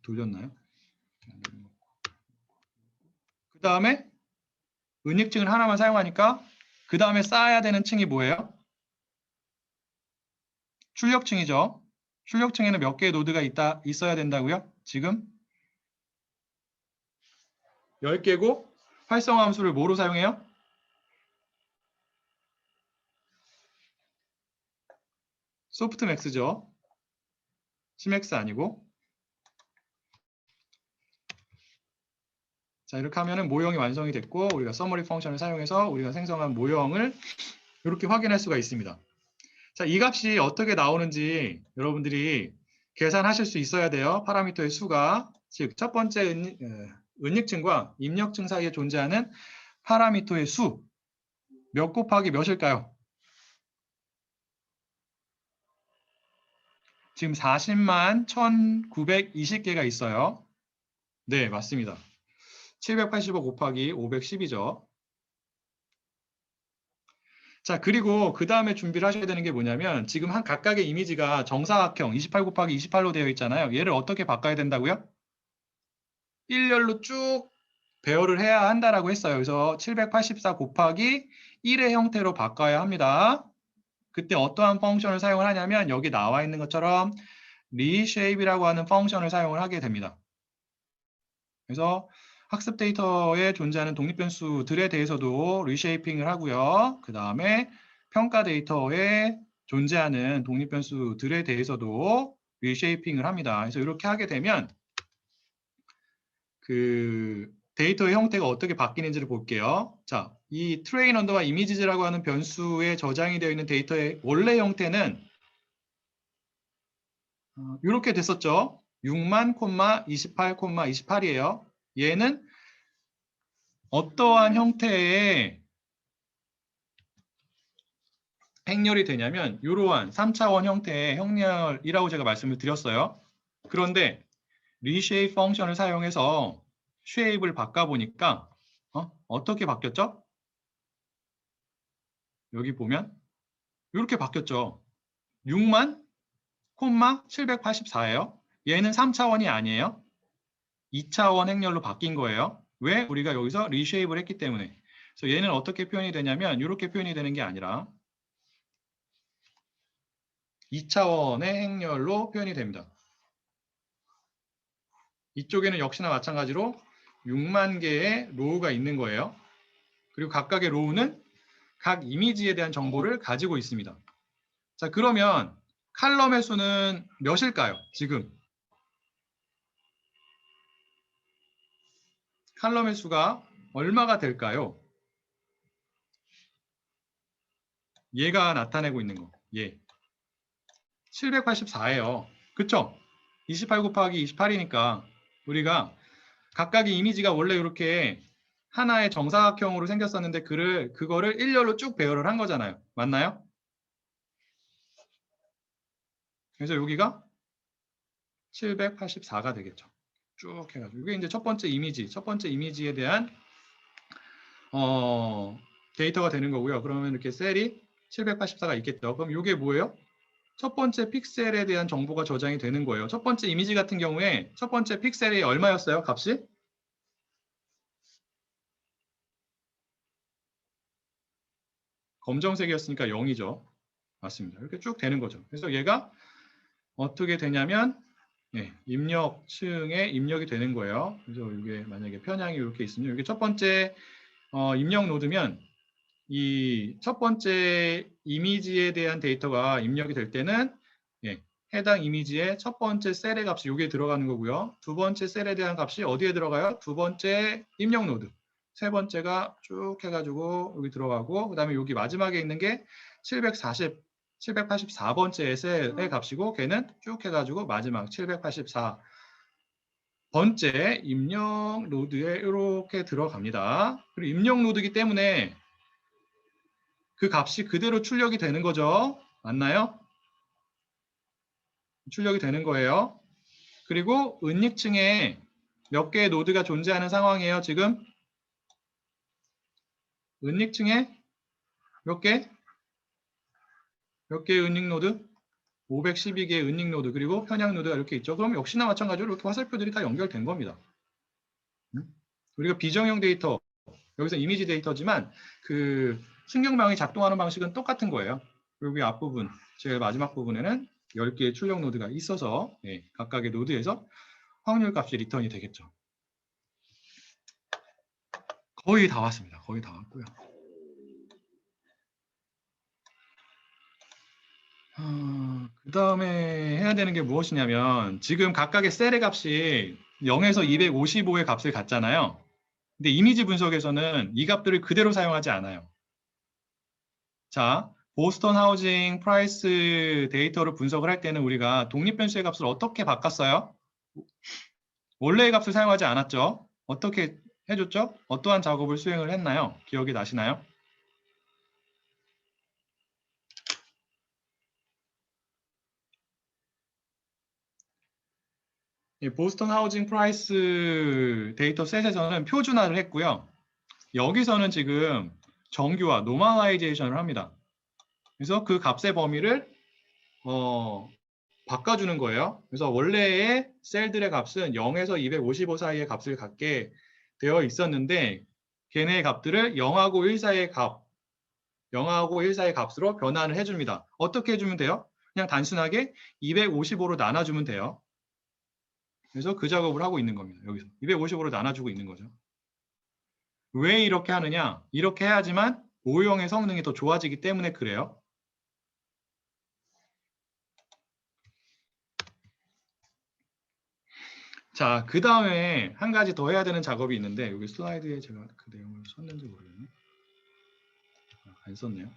돌렸나요? 그 다음에 은닉층을 하나만 사용하니까 그 다음에 쌓아야 되는 층이 뭐예요? 출력층이죠. 출력층에는 몇 개의 노드가 있어야 된다고요? 지금 10개고 활성화 함수를 뭐로 사용해요? 소프트맥스죠. 시맥스 아니고. 자, 이렇게 하면은 모형이 완성이 됐고 우리가 서머리 펑션을 사용해서 우리가 생성한 모형을 이렇게 확인할 수가 있습니다. 자, 이 값이 어떻게 나오는지 여러분들이 계산하실 수 있어야 돼요. 파라미터의 수가. 즉, 첫 번째 은닉층과 입력층 사이에 존재하는 파라미터의 수. 몇 곱하기 몇일까요? 지금 40만 1920개가 있어요. 네, 맞습니다. 785 곱하기 510이죠. 자, 그리고 그 다음에 준비를 하셔야 되는 게 뭐냐면 지금 한 각각의 이미지가 정사각형 28 곱하기 28로 되어 있잖아요. 얘를 어떻게 바꿔야 된다고요? 일렬로 쭉 배열을 해야 한다라고 했어요. 그래서 784 곱하기 1의 형태로 바꿔야 합니다. 그때 어떠한 펑션을 사용을 하냐면 여기 나와 있는 것처럼 reshape이라고 하는 펑션을 사용을 하게 됩니다. 그래서 학습 데이터에 존재하는 독립변수들에 대해서도 리쉐이핑을 하고요. 그 다음에 평가 데이터에 존재하는 독립변수들에 대해서도 리쉐이핑을 합니다. 그래서 이렇게 하게 되면 그 데이터의 형태가 어떻게 바뀌는지를 볼게요. 자, 이 train underbar images라고 하는 변수에 저장이 되어 있는 데이터의 원래 형태는 이렇게 됐었죠. 6만, 28, 28이에요. 얘는 어떠한 형태의 행렬이 되냐면 이러한 3차원 형태의 행렬이라고 제가 말씀을 드렸어요. 그런데 reshape 펑션을 사용해서 shape를 바꿔보니까 어떻게 바뀌었죠? 여기 보면 이렇게 바뀌었죠. 6만, 784예요. 얘는 3차원이 아니에요. 2차원 행렬로 바뀐 거예요. 왜? 우리가 여기서 reshape를 했기 때문에. 그래서 얘는 어떻게 표현이 되냐면 이렇게 표현이 되는 게 아니라 2차원의 행렬로 표현이 됩니다. 이쪽에는 역시나 마찬가지로 6만 개의 로우가 있는 거예요. 그리고 각각의 로우는 각 이미지에 대한 정보를 가지고 있습니다. 자, 그러면 칼럼의 수는 몇일까요? 지금 칼럼의 수가 얼마가 될까요? 얘가 나타내고 있는 거. 얘. 784예요. 그쵸? 28 곱하기 28이니까 우리가 각각의 이미지가 원래 이렇게 하나의 정사각형으로 생겼었는데 그거를 일렬로 쭉 배열을 한 거잖아요. 맞나요? 그래서 여기가 784가 되겠죠. 쭉 해가지고 이게 이제 첫 번째 이미지에 대한 데이터가 되는 거고요. 그러면 이렇게 셀이 784가 있겠죠. 그럼 이게 뭐예요? 첫 번째 픽셀에 대한 정보가 저장이 되는 거예요. 첫 번째 이미지 같은 경우에 첫 번째 픽셀이 얼마였어요? 값이? 검정색이었으니까 0이죠. 맞습니다. 이렇게 쭉 되는 거죠. 그래서 얘가 어떻게 되냐면 입력층에 입력이 되는 거예요. 그래서 이게 만약에 편향이 이렇게 있으면 이게 첫 번째 입력 노드면 이 첫 번째 이미지에 대한 데이터가 입력이 될 때는 해당 이미지의 첫 번째 셀의 값이 여기에 들어가는 거고요. 두 번째 셀에 대한 값이 어디에 들어가요? 두 번째 입력 노드. 세 번째가 쭉 해가지고 여기 들어가고 그 다음에 여기 마지막에 있는 게 784번째 셀의 값이고 걔는 쭉 해가지고 마지막 784번째 입력 노드에 이렇게 들어갑니다. 그리고 입력 노드이기 때문에 그 값이 그대로 출력이 되는 거죠. 맞나요? 출력이 되는 거예요. 그리고 은닉층에 몇 개의 노드가 존재하는 상황이에요. 지금 은닉층에 몇 개? 몇 개의 은닉 노드? 512개의 은닉 노드 그리고 편향 노드가 이렇게 있죠. 그럼 역시나 마찬가지로 이렇게 화살표들이 다 연결된 겁니다. 우리가 비정형 데이터, 여기서 이미지 데이터지만 그 신경망이 작동하는 방식은 똑같은 거예요. 여기 앞부분, 제일 마지막 부분에는 10개의 출력 노드가 있어서 각각의 노드에서 확률 값이 리턴이 되겠죠. 거의 다 왔습니다. 거의 다 왔고요. 그 다음에 해야 되는 게 무엇이냐면 지금 각각의 셀의 값이 0에서 255의 값을 갖잖아요. 근데 이미지 분석에서는 이 값들을 그대로 사용하지 않아요. 자, 보스턴 하우징 프라이스 데이터를 분석을 할 때는 우리가 독립변수의 값을 어떻게 바꿨어요? 원래의 값을 사용하지 않았죠? 어떻게 해줬죠? 어떠한 작업을 수행을 했나요? 기억이 나시나요? 이 보스턴 하우징 프라이스 데이터 셋에서는 표준화를 했고요. 여기서는 지금 정규화, 노멀라이제이션을 합니다. 그래서 그 값의 범위를 바꿔주는 거예요. 그래서 원래의 셀들의 값은 0에서 255 사이의 값을 갖게 되어 있었는데 걔네의 값들을 0하고 1 사이의 값, 0하고 1 사이의 값으로 변환을 해줍니다. 어떻게 해주면 돼요? 그냥 단순하게 255로 나눠주면 돼요. 그래서 그 작업을 하고 있는 겁니다. 여기서 255로 나눠주고 있는 거죠. 왜 이렇게 하느냐? 이렇게 해야지만 O형의 성능이 더 좋아지기 때문에 그래요. 자, 그 다음에 한 가지 더 해야 되는 작업이 있는데 여기 슬라이드에 제가 그 내용을 썼는지 모르겠네. 안 썼네요.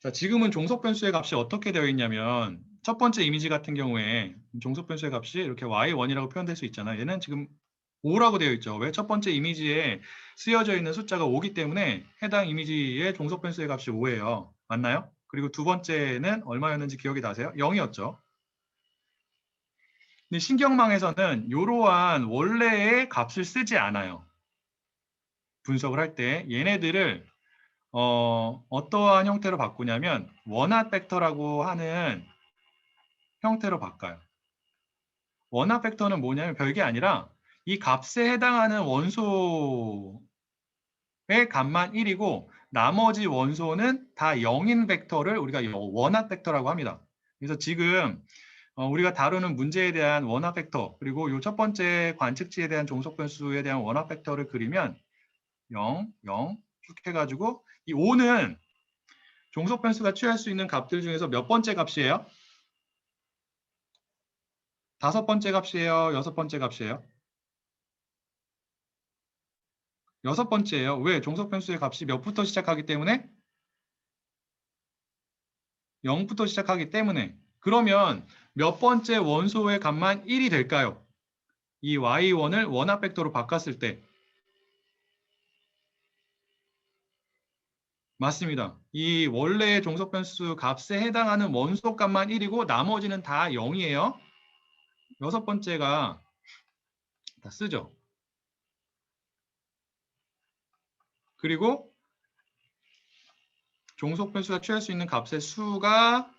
자, 지금은 종속 변수의 값이 어떻게 되어 있냐면 첫 번째 이미지 같은 경우에 종속 변수의 값이 이렇게 y1이라고 표현될 수 있잖아요. 얘는 지금 5라고 되어 있죠. 왜? 첫 번째 이미지에 쓰여져 있는 숫자가 5기 때문에 해당 이미지의 종속 변수의 값이 5예요. 맞나요? 그리고 두 번째는 얼마였는지 기억이 나세요? 0이었죠. 근데 신경망에서는 이러한 원래의 값을 쓰지 않아요. 분석을 할 때 얘네들을 어떠한 형태로 바꾸냐면 원핫 벡터라고 하는 형태로 바꿔요. 원핫 벡터는 뭐냐면 별게 아니라 이 값에 해당하는 원소의 값만 1이고 나머지 원소는 다 0인 벡터를 우리가 원핫 벡터라고 합니다. 그래서 지금 우리가 다루는 문제에 대한 원핫 벡터 그리고 이 첫 번째 관측지에 대한 종속 변수에 대한 원핫 벡터를 그리면 0, 0 쭉 해가지고 이 5는 종속 변수가 취할 수 있는 값들 중에서 몇 번째 값이에요? 5번째 값이에요? 6번째 값이에요? 6번째예요. 왜? 종속 변수의 값이 몇부터 시작하기 때문에? 0부터 시작하기 때문에. 그러면 몇 번째 원소의 값만 1이 될까요? 이 y1을 원합 벡터로 바꿨을 때. 맞습니다. 이 원래의 종속 변수 값에 해당하는 원소 값만 1이고 나머지는 다 0이에요. 6번째가 다 쓰죠. 그리고 종속 변수가 취할 수 있는 값의 수가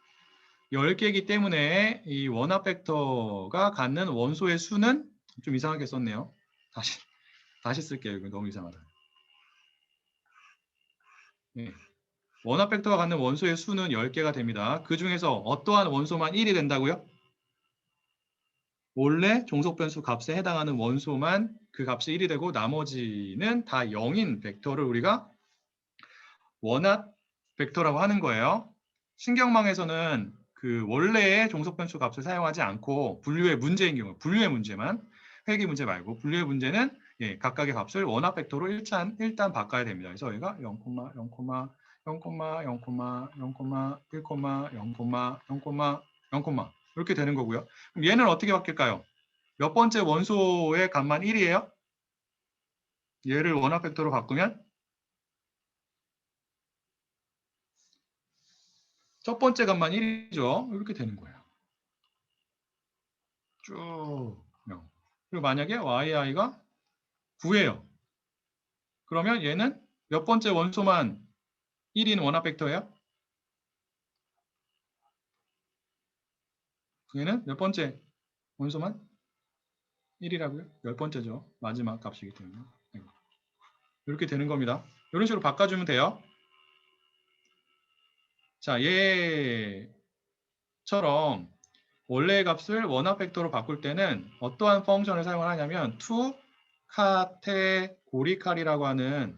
10개이기 때문에 이 원합 벡터가 갖는 원소의 수는 좀 이상하게 썼네요. 다시 쓸게요. 이거 너무 이상하다. 네. 원합 벡터가 갖는 원소의 수는 10개가 됩니다. 그 중에서 어떠한 원소만 1이 된다고요? 원래 종속 변수 값에 해당하는 원소만 그 값이 1이 되고 나머지는 다 0인 벡터를 우리가 원합 벡터라고 하는 거예요. 신경망에서는 그 원래의 종속 변수 값을 사용하지 않고 분류의 문제인 경우, 분류의 문제만, 회귀 문제 말고 분류의 문제는 각각의 값을 원합 벡터로 일단 바꿔야 됩니다. 그래서 여기가 0, 0, 0, 0, 0, 0, 1, 0, 0, 이렇게 되는 거고요. 그럼 얘는 어떻게 바뀔까요? 몇 번째 원소의 값만 1이에요? 얘를 원합 벡터로 바꾸면 첫 번째 값만 1이죠. 이렇게 되는 거예요. 쭉. 그리고 만약에 yi가 9예요. 그러면 얘는 몇 번째 원소만 1인 원합 벡터예요? 얘는 몇 번째 원소만 1이라고요? 10번째죠. 마지막 값이기 때문에. 이렇게 되는 겁니다. 이런 식으로 바꿔주면 돼요. 자, 얘처럼 원래의 값을 원합 벡터로 바꿀 때는 어떠한 펑션을 사용을 하냐면 toCategorical이라고 하는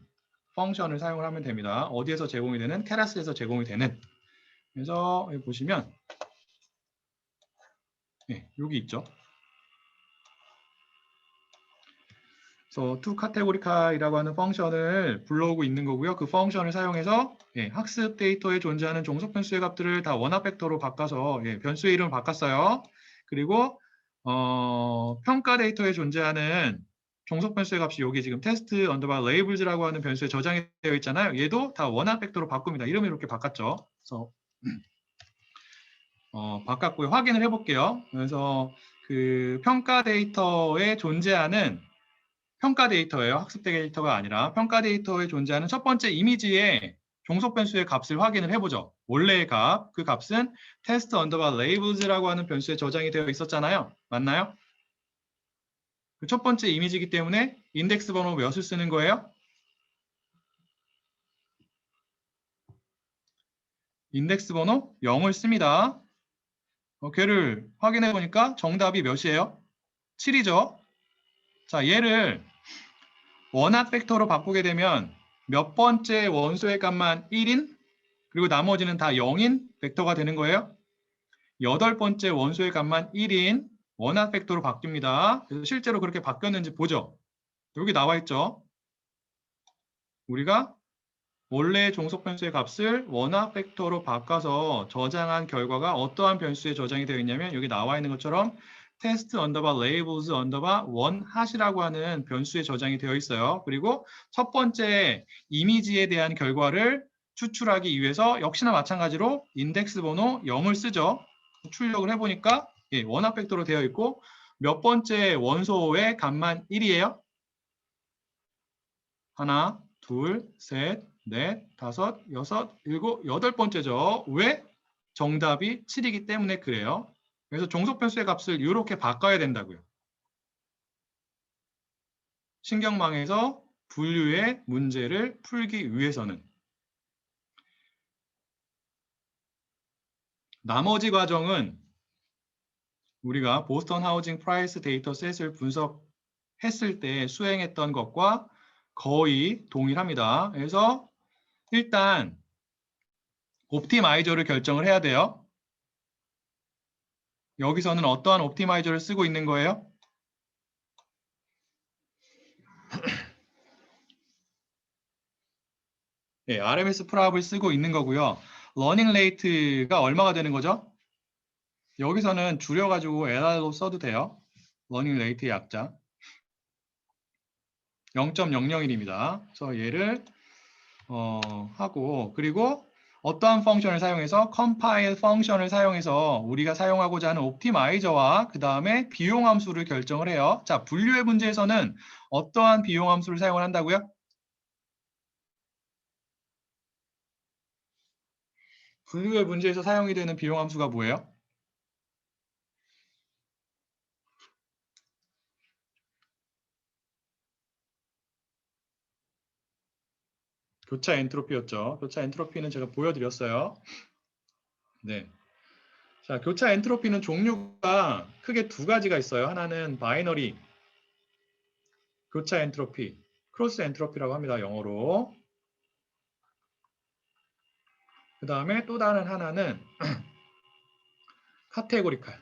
펑션을 사용을 하면 됩니다. 어디에서 제공이 되는? 케라스에서 제공이 되는. 그래서 여기 보시면 여기 있죠. 그래서 toCategorica이라고 하는 펑션을 불러오고 있는 거고요. 그 펑션을 사용해서 학습 데이터에 존재하는 종속 변수의 값들을 다 원합 벡터로 바꿔서 변수의 이름을 바꿨어요. 그리고 평가 데이터에 존재하는 종속 변수의 값이 여기 지금 테스트 언더바 레이블즈라고 하는 변수에 저장이 되어 있잖아요. 얘도 다 원합 벡터로 바꿉니다. 이름을 이렇게 바꿨죠. 그래서 바꿨고요. 확인을 해볼게요. 그래서 그 평가 데이터에 존재하는 평가 데이터예요. 학습 데이터가 아니라 평가 데이터에 존재하는 첫 번째 이미지의 종속 변수의 값을 확인을 해보죠. 원래의 값, 그 값은 테스트 언더바 레이블즈라고 하는 변수에 저장이 되어 있었잖아요. 맞나요? 그 첫 번째 이미지이기 때문에 인덱스 번호 몇을 쓰는 거예요? 인덱스 번호 0을 씁니다. 걔를 확인해 보니까 정답이 몇이에요? 7이죠. 자, 얘를 원합 벡터로 바꾸게 되면 몇 번째 원소의 값만 1인 그리고 나머지는 다 0인 벡터가 되는 거예요. 8번째 원소의 값만 1인 원합 벡터로 바뀝니다. 그래서 실제로 그렇게 바뀌었는지 보죠. 여기 나와 있죠. 우리가 원래 종속 변수의 값을 원합 벡터로 바꿔서 저장한 결과가 어떠한 변수에 저장이 되어 있냐면 여기 나와 있는 것처럼 테스트 언더바 레이블즈 언더바 원 핫이라고 하는 변수에 저장이 되어 있어요. 그리고 첫 번째 이미지에 대한 결과를 추출하기 위해서 역시나 마찬가지로 인덱스 번호 0을 쓰죠. 출력을 해보니까 원합 벡터로 되어 있고 몇 번째 원소의 값만 1이에요? 하나, 둘, 셋, 넷, 다섯, 여섯, 일곱, 여덟 번째죠. 왜? 정답이 7이기 때문에 그래요. 그래서 종속 변수의 값을 이렇게 바꿔야 된다고요. 신경망에서 분류의 문제를 풀기 위해서는. 나머지 과정은 우리가 보스턴 하우징 프라이스 데이터 셋을 분석했을 때 수행했던 것과 거의 동일합니다. 그래서 일단 옵티마이저를 결정을 해야 돼요. 여기서는 어떠한 옵티마이저를 쓰고 있는 거예요? RMS 프랍을 쓰고 있는 거고요. 러닝 레이트가 얼마가 되는 거죠? 여기서는 줄여가지고 LR로 써도 돼요. 러닝 레이트의 약자 0.001입니다. 그래서 얘를 하고 그리고 어떠한 펑션을 사용해서 compile 펑션을 사용해서 우리가 사용하고자 하는 옵티마이저와 그 다음에 비용 함수를 결정을 해요. 자, 분류의 문제에서는 어떠한 비용 함수를 사용을 한다고요? 분류의 문제에서 사용이 되는 비용 함수가 뭐예요? 교차 엔트로피였죠. 교차 엔트로피는 제가 보여드렸어요. 네. 자, 교차 엔트로피는 종류가 크게 두 가지가 있어요. 하나는 바이너리 교차 엔트로피, 크로스 엔트로피라고 합니다. 영어로. 그 다음에 또 다른 하나는 카테고리칼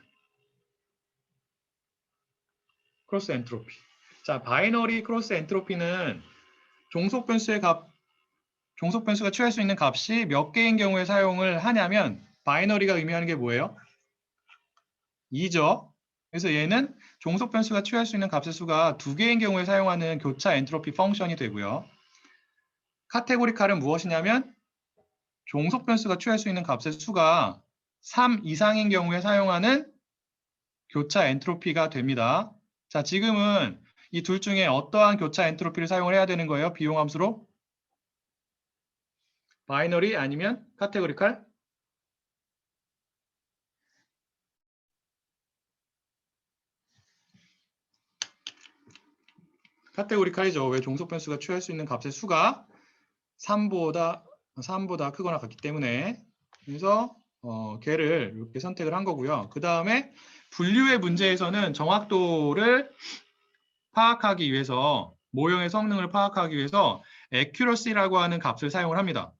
크로스 엔트로피. 자, 바이너리 크로스 엔트로피는 종속 변수가 취할 수 있는 값이 몇 개인 경우에 사용을 하냐면 바이너리가 의미하는 게 뭐예요? 2죠. 그래서 얘는 종속 변수가 취할 수 있는 값의 수가 2개인 경우에 사용하는 교차 엔트로피 펑션이 되고요. 카테고리칼은 무엇이냐면 종속 변수가 취할 수 있는 값의 수가 3 이상인 경우에 사용하는 교차 엔트로피가 됩니다. 자, 지금은 이 둘 중에 어떠한 교차 엔트로피를 사용을 해야 되는 거예요? 비용 함수로? 바이너리 아니면 카테고리칼? 카테고리칼이죠. 왜 종속 변수가 취할 수 있는 값의 수가 3보다 크거나 같기 때문에. 그래서 걔를 이렇게 선택을 한 거고요. 그 다음에 분류의 문제에서는 정확도를 파악하기 위해서 모형의 성능을 파악하기 위해서 accuracy라고 하는 값을 사용을 합니다.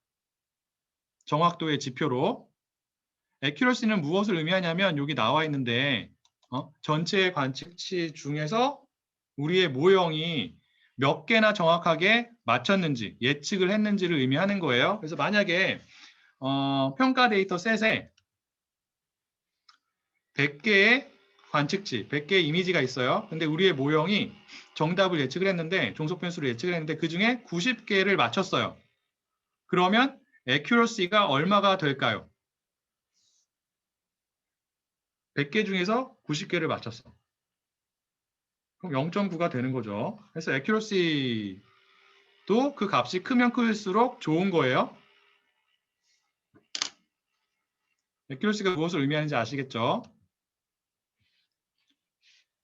정확도의 지표로. accuracy는 무엇을 의미하냐면 여기 나와 있는데 전체 관측치 중에서 우리의 모형이 몇 개나 정확하게 맞췄는지, 예측을 했는지를 의미하는 거예요. 그래서 만약에 평가 데이터 셋에 100개의 관측치, 100개의 이미지가 있어요. 근데 우리의 모형이 정답을 예측을 했는데, 종속 변수를 예측을 했는데 그 중에 90개를 맞췄어요. 그러면 accuracy가 얼마가 될까요? 100개 중에서 90개를 맞췄어. 그럼 0.9가 되는 거죠. 그래서 accuracy도 그 값이 크면 클수록 좋은 거예요. accuracy가 무엇을 의미하는지 아시겠죠?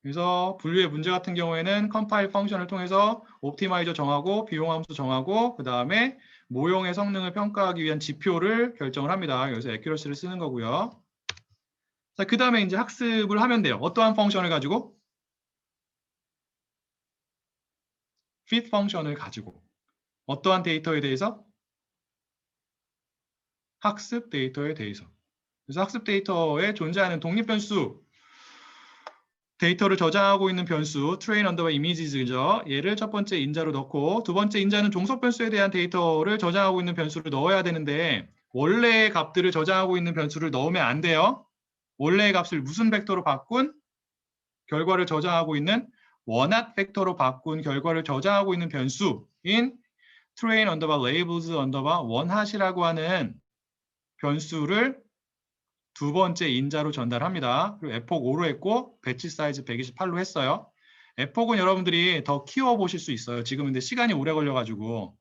그래서 분류의 문제 같은 경우에는 컴파일 펑션을 통해서 옵티마이저 정하고 비용함수 정하고 그 다음에 모형의 성능을 평가하기 위한 지표를 결정을 합니다. 여기서 accuracy를 쓰는 거고요. 자, 그 다음에 이제 학습을 하면 돼요. 어떠한 펑션을 가지고? fit 펑션을 가지고. 어떠한 데이터에 대해서? 학습 데이터에 대해서. 그래서 학습 데이터에 존재하는 독립 변수, 데이터를 저장하고 있는 변수 train underbar images죠. 얘를 첫 번째 인자로 넣고 두 번째 인자는 종속 변수에 대한 데이터를 저장하고 있는 변수를 넣어야 되는데 원래의 값들을 저장하고 있는 변수를 넣으면 안 돼요. 원래의 값을 무슨 벡터로 바꾼 결과를 저장하고 있는 원핫 벡터로 바꾼 결과를 저장하고 있는 변수인 train underbar labels underbar 원핫이라고 하는 변수를 두 번째 인자로 전달합니다. 그리고 에폭 5로 했고 배치 사이즈 128로 했어요. 에폭은 여러분들이 더 키워보실 수 있어요. 지금 근데 시간이 오래 걸려가지고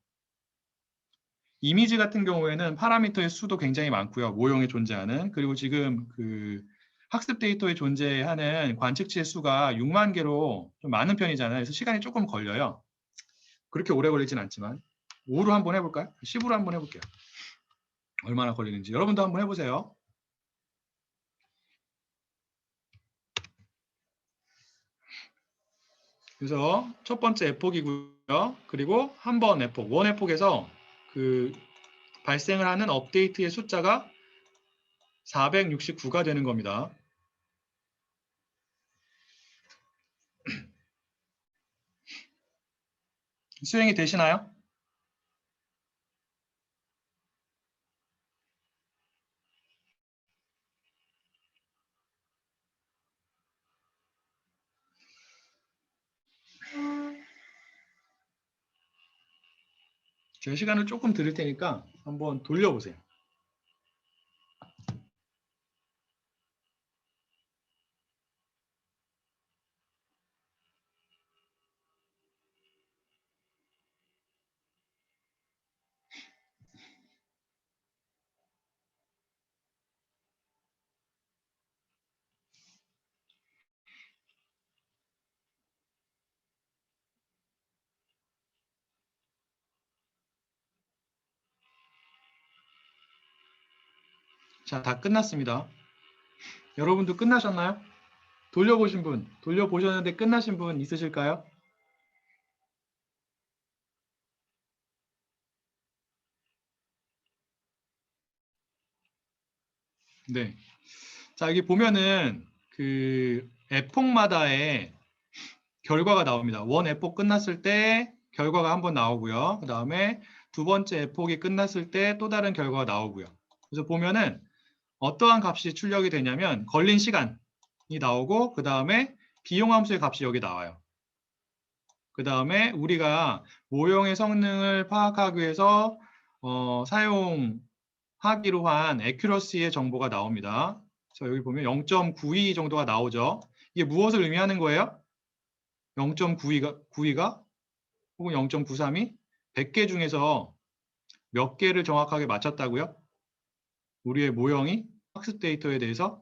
이미지 같은 경우에는 파라미터의 수도 굉장히 많고요. 모형에 존재하는. 그리고 지금 그 학습 데이터에 존재하는 관측치의 수가 6만 개로 좀 많은 편이잖아요. 그래서 시간이 조금 걸려요. 그렇게 오래 걸리진 않지만 5로 한번 해볼까요? 10으로 한번 해볼게요. 얼마나 걸리는지. 여러분도 한번 해보세요. 그래서 첫 번째 에폭이고요. 그리고 한 번 에폭, 원 에폭에서 그 발생을 하는 업데이트의 숫자가 469가 되는 겁니다. 수행이 되시나요? 제가 시간을 조금 드릴 테니까 한번 돌려보세요. 자, 다 끝났습니다. 여러분도 끝나셨나요? 돌려보신 분, 돌려보셨는데 끝나신 분 있으실까요? 네. 자, 여기 보면은 그 에폭마다의 결과가 나옵니다. 원 에폭 끝났을 때 결과가 한번 나오고요. 그 다음에 두 번째 에폭이 끝났을 때 또 다른 결과가 나오고요. 그래서 보면은 어떠한 값이 출력이 되냐면 걸린 시간이 나오고 그 다음에 비용함수의 값이 여기 나와요. 그 다음에 우리가 모형의 성능을 파악하기 위해서 사용하기로 한 accuracy의 정보가 나옵니다. 자, 여기 보면 0.92 정도가 나오죠. 이게 무엇을 의미하는 거예요? 0.92가 혹은 0.93이 100개 중에서 몇 개를 정확하게 맞췄다고요? 우리의 모형이 학습 데이터에 대해서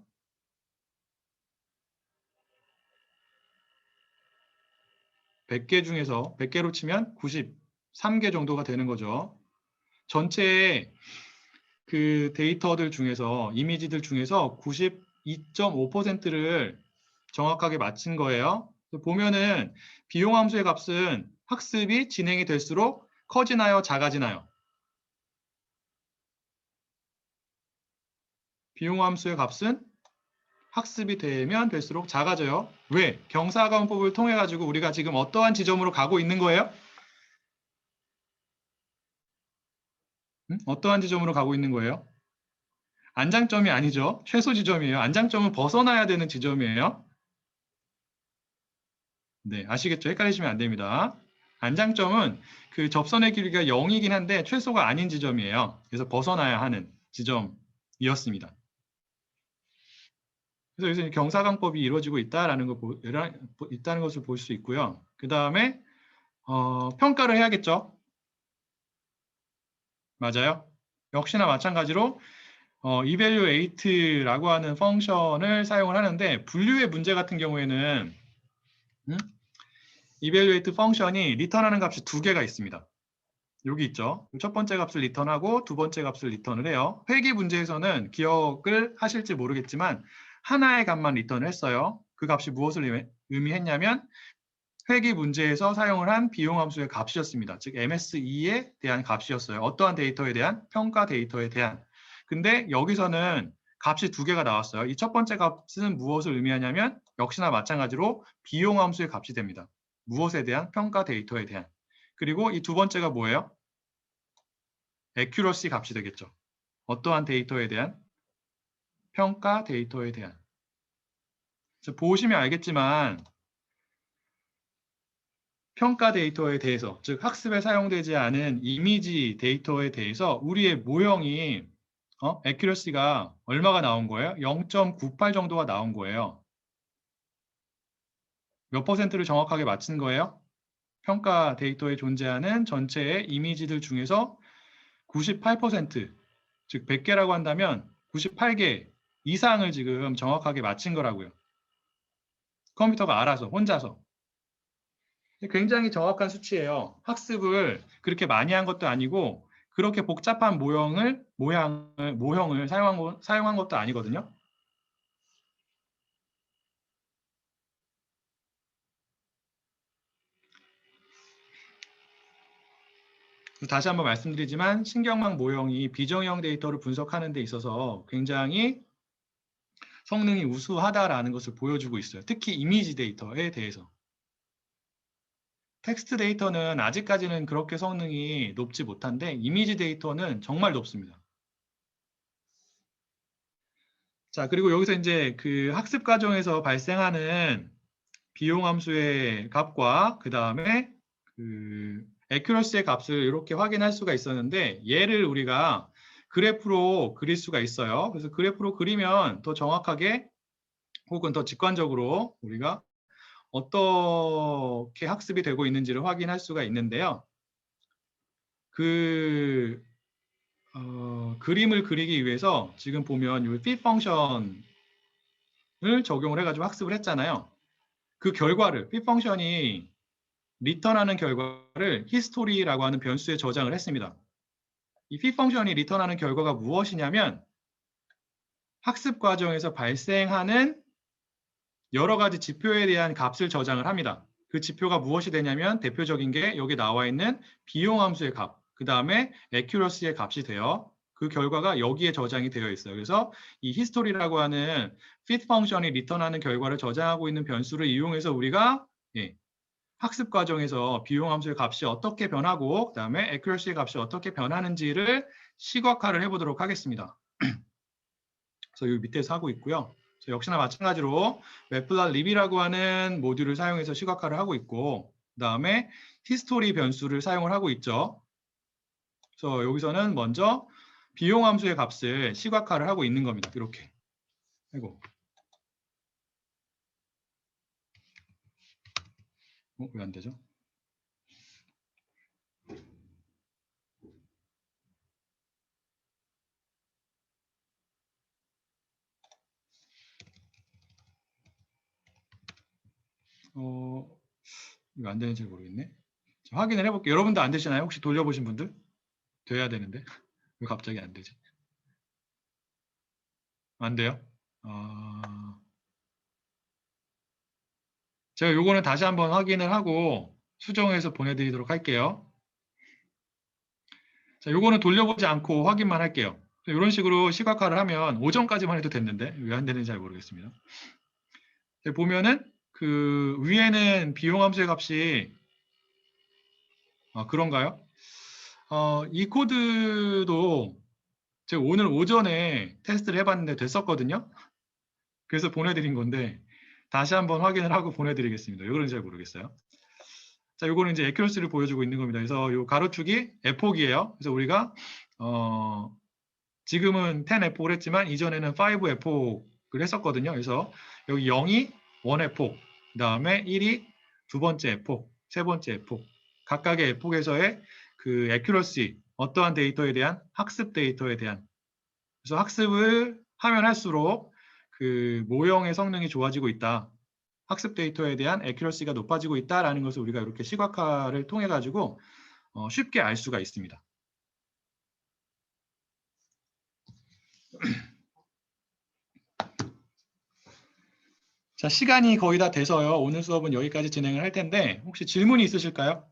100개 중에서 100개로 치면 93개 정도가 되는 거죠. 전체 그 데이터들 중에서 이미지들 중에서 92.5%를 정확하게 맞춘 거예요. 보면은 비용함수의 값은 학습이 진행이 될수록 커지나요? 작아지나요? 비용함수의 값은 학습이 되면 될수록 작아져요. 왜? 경사관법을 통해 가지고 우리가 지금 어떠한 지점으로 가고 있는 거예요? 어떠한 지점으로 가고 있는 거예요? 안장점이 아니죠. 최소 지점이에요. 안장점은 벗어나야 되는 지점이에요. 네, 아시겠죠? 헷갈리시면 안 됩니다. 안장점은 그 접선의 길이가 0이긴 한데 최소가 아닌 지점이에요. 그래서 벗어나야 하는 지점이었습니다. 그래서 여기서 경사관법이 이루어지고 있다는 것을 볼 수 있고요. 그 다음에 평가를 해야겠죠. 맞아요. 역시나 마찬가지로 evaluate라고 하는 펑션을 사용을 하는데 분류의 문제 같은 경우에는 evaluate 펑션이 리턴하는 값이 두 개가 있습니다. 여기 있죠. 첫 번째 값을 리턴하고 두 번째 값을 리턴을 해요. 회귀 문제에서는 기억을 하실지 모르겠지만 하나의 값만 리턴을 했어요. 그 값이 무엇을 의미했냐면 회귀 문제에서 사용을 한 비용함수의 값이었습니다. 즉 MSE에 대한 값이었어요. 어떠한 데이터에 대한? 평가 데이터에 대한. 근데 여기서는 값이 두 개가 나왔어요. 이 첫 번째 값은 무엇을 의미하냐면 역시나 마찬가지로 비용함수의 값이 됩니다. 무엇에 대한? 평가 데이터에 대한. 그리고 이 두 번째가 뭐예요? accuracy 값이 되겠죠. 어떠한 데이터에 대한? 평가 데이터에 대한. 보시면 알겠지만 평가 데이터에 대해서, 즉 학습에 사용되지 않은 이미지 데이터에 대해서 우리의 모형이 accuracy가 얼마가 나온 거예요? 0.98 정도가 나온 거예요. 몇 퍼센트를 정확하게 맞춘 거예요? 평가 데이터에 존재하는 전체의 이미지들 중에서 98%, 즉 100개라고 한다면 98개 이상을 지금 정확하게 맞힌 거라고요. 컴퓨터가 알아서, 혼자서. 굉장히 정확한 수치예요. 학습을 그렇게 많이 한 것도 아니고 그렇게 복잡한 모형을 사용한 것도 아니거든요. 다시 한번 말씀드리지만 신경망 모형이 비정형 데이터를 분석하는 데 있어서 굉장히 성능이 우수하다라는 것을 보여주고 있어요. 특히 이미지 데이터에 대해서. 텍스트 데이터는 아직까지는 그렇게 성능이 높지 못한데 이미지 데이터는 정말 높습니다. 자, 그리고 여기서 이제 그 학습 과정에서 발생하는 비용 함수의 값과 그 다음에 그 accuracy의 값을 이렇게 확인할 수가 있었는데 얘를 우리가 그래프로 그릴 수가 있어요. 그래서 그래프로 그리면 더 정확하게 혹은 더 직관적으로 우리가 어떻게 학습이 되고 있는지를 확인할 수가 있는데요. 그 그림을 그리기 위해서 지금 보면 이 fit 펑션을 적용을 해가지고 학습을 했잖아요. 그 결과를 fit 펑션이 리턴하는 결과를 history라고 하는 변수에 저장을 했습니다. 이 fit 펑션이 리턴하는 결과가 무엇이냐면 학습 과정에서 발생하는 여러 가지 지표에 대한 값을 저장을 합니다. 그 지표가 무엇이 되냐면 대표적인 게 여기 나와 있는 비용 함수의 값, 그 다음에 accuracy의 값이 돼요. 그 결과가 여기에 저장이 되어 있어요. 그래서 이 history라고 하는 fit 펑션이 리턴하는 결과를 저장하고 있는 변수를 이용해서 우리가 학습 과정에서 비용 함수의 값이 어떻게 변하고 그 다음에 accuracy의 값이 어떻게 변하는지를 시각화를 해보도록 하겠습니다. 그래서 여기 밑에서 하고 있고요. 역시나 마찬가지로 matplotlib이라고 하는 모듈을 사용해서 시각화를 하고 있고 그 다음에 history 변수를 사용을 하고 있죠. 그래서 여기서는 먼저 비용 함수의 값을 시각화를 하고 있는 겁니다. 이렇게. 아이고. 왜 안 되죠? 이거 안 되는지 모르겠네. 자, 확인을 해볼게요. 여러분도 안 되시나요? 혹시 돌려보신 분들? 돼야 되는데. 왜 갑자기 안 되지? 안 돼요? 제가 요거는 다시 한번 확인을 하고 수정해서 보내드리도록 할게요. 자, 요거는 돌려보지 않고 확인만 할게요. 이런 식으로 시각화를 하면 오전까지만 해도 됐는데 왜 안 되는지 잘 모르겠습니다. 보면은 그 위에는 비용 함수의 값이 그런가요? 이 코드도 제가 오늘 오전에 테스트를 해봤는데 됐었거든요. 그래서 보내드린 건데 다시 한번 확인을 하고 보내드리겠습니다. 이거는 잘 모르겠어요. 자, 요거는 이제 에큐러시를 보여주고 있는 겁니다. 그래서 요 가로축이 F폭이에요. 그래서 우리가 지금은 10F폭을 했지만 이전에는 5F폭을 했었거든요. 그래서 여기 0이 1F폭, 그 다음에 1이 두 번째 F폭, 세 번째 F폭. 각각의 F폭에서의 그 에큐러시, 어떠한 데이터에 대한 학습 데이터에 대한. 그래서 학습을 하면 할수록 그 모형의 성능이 좋아지고 있다. 학습 데이터에 대한 에큐러시가 높아지고 있다라는 것을 우리가 이렇게 시각화를 통해 가지고 쉽게 알 수가 있습니다. 자, 시간이 거의 다 돼서요. 오늘 수업은 여기까지 진행을 할 텐데 혹시 질문이 있으실까요?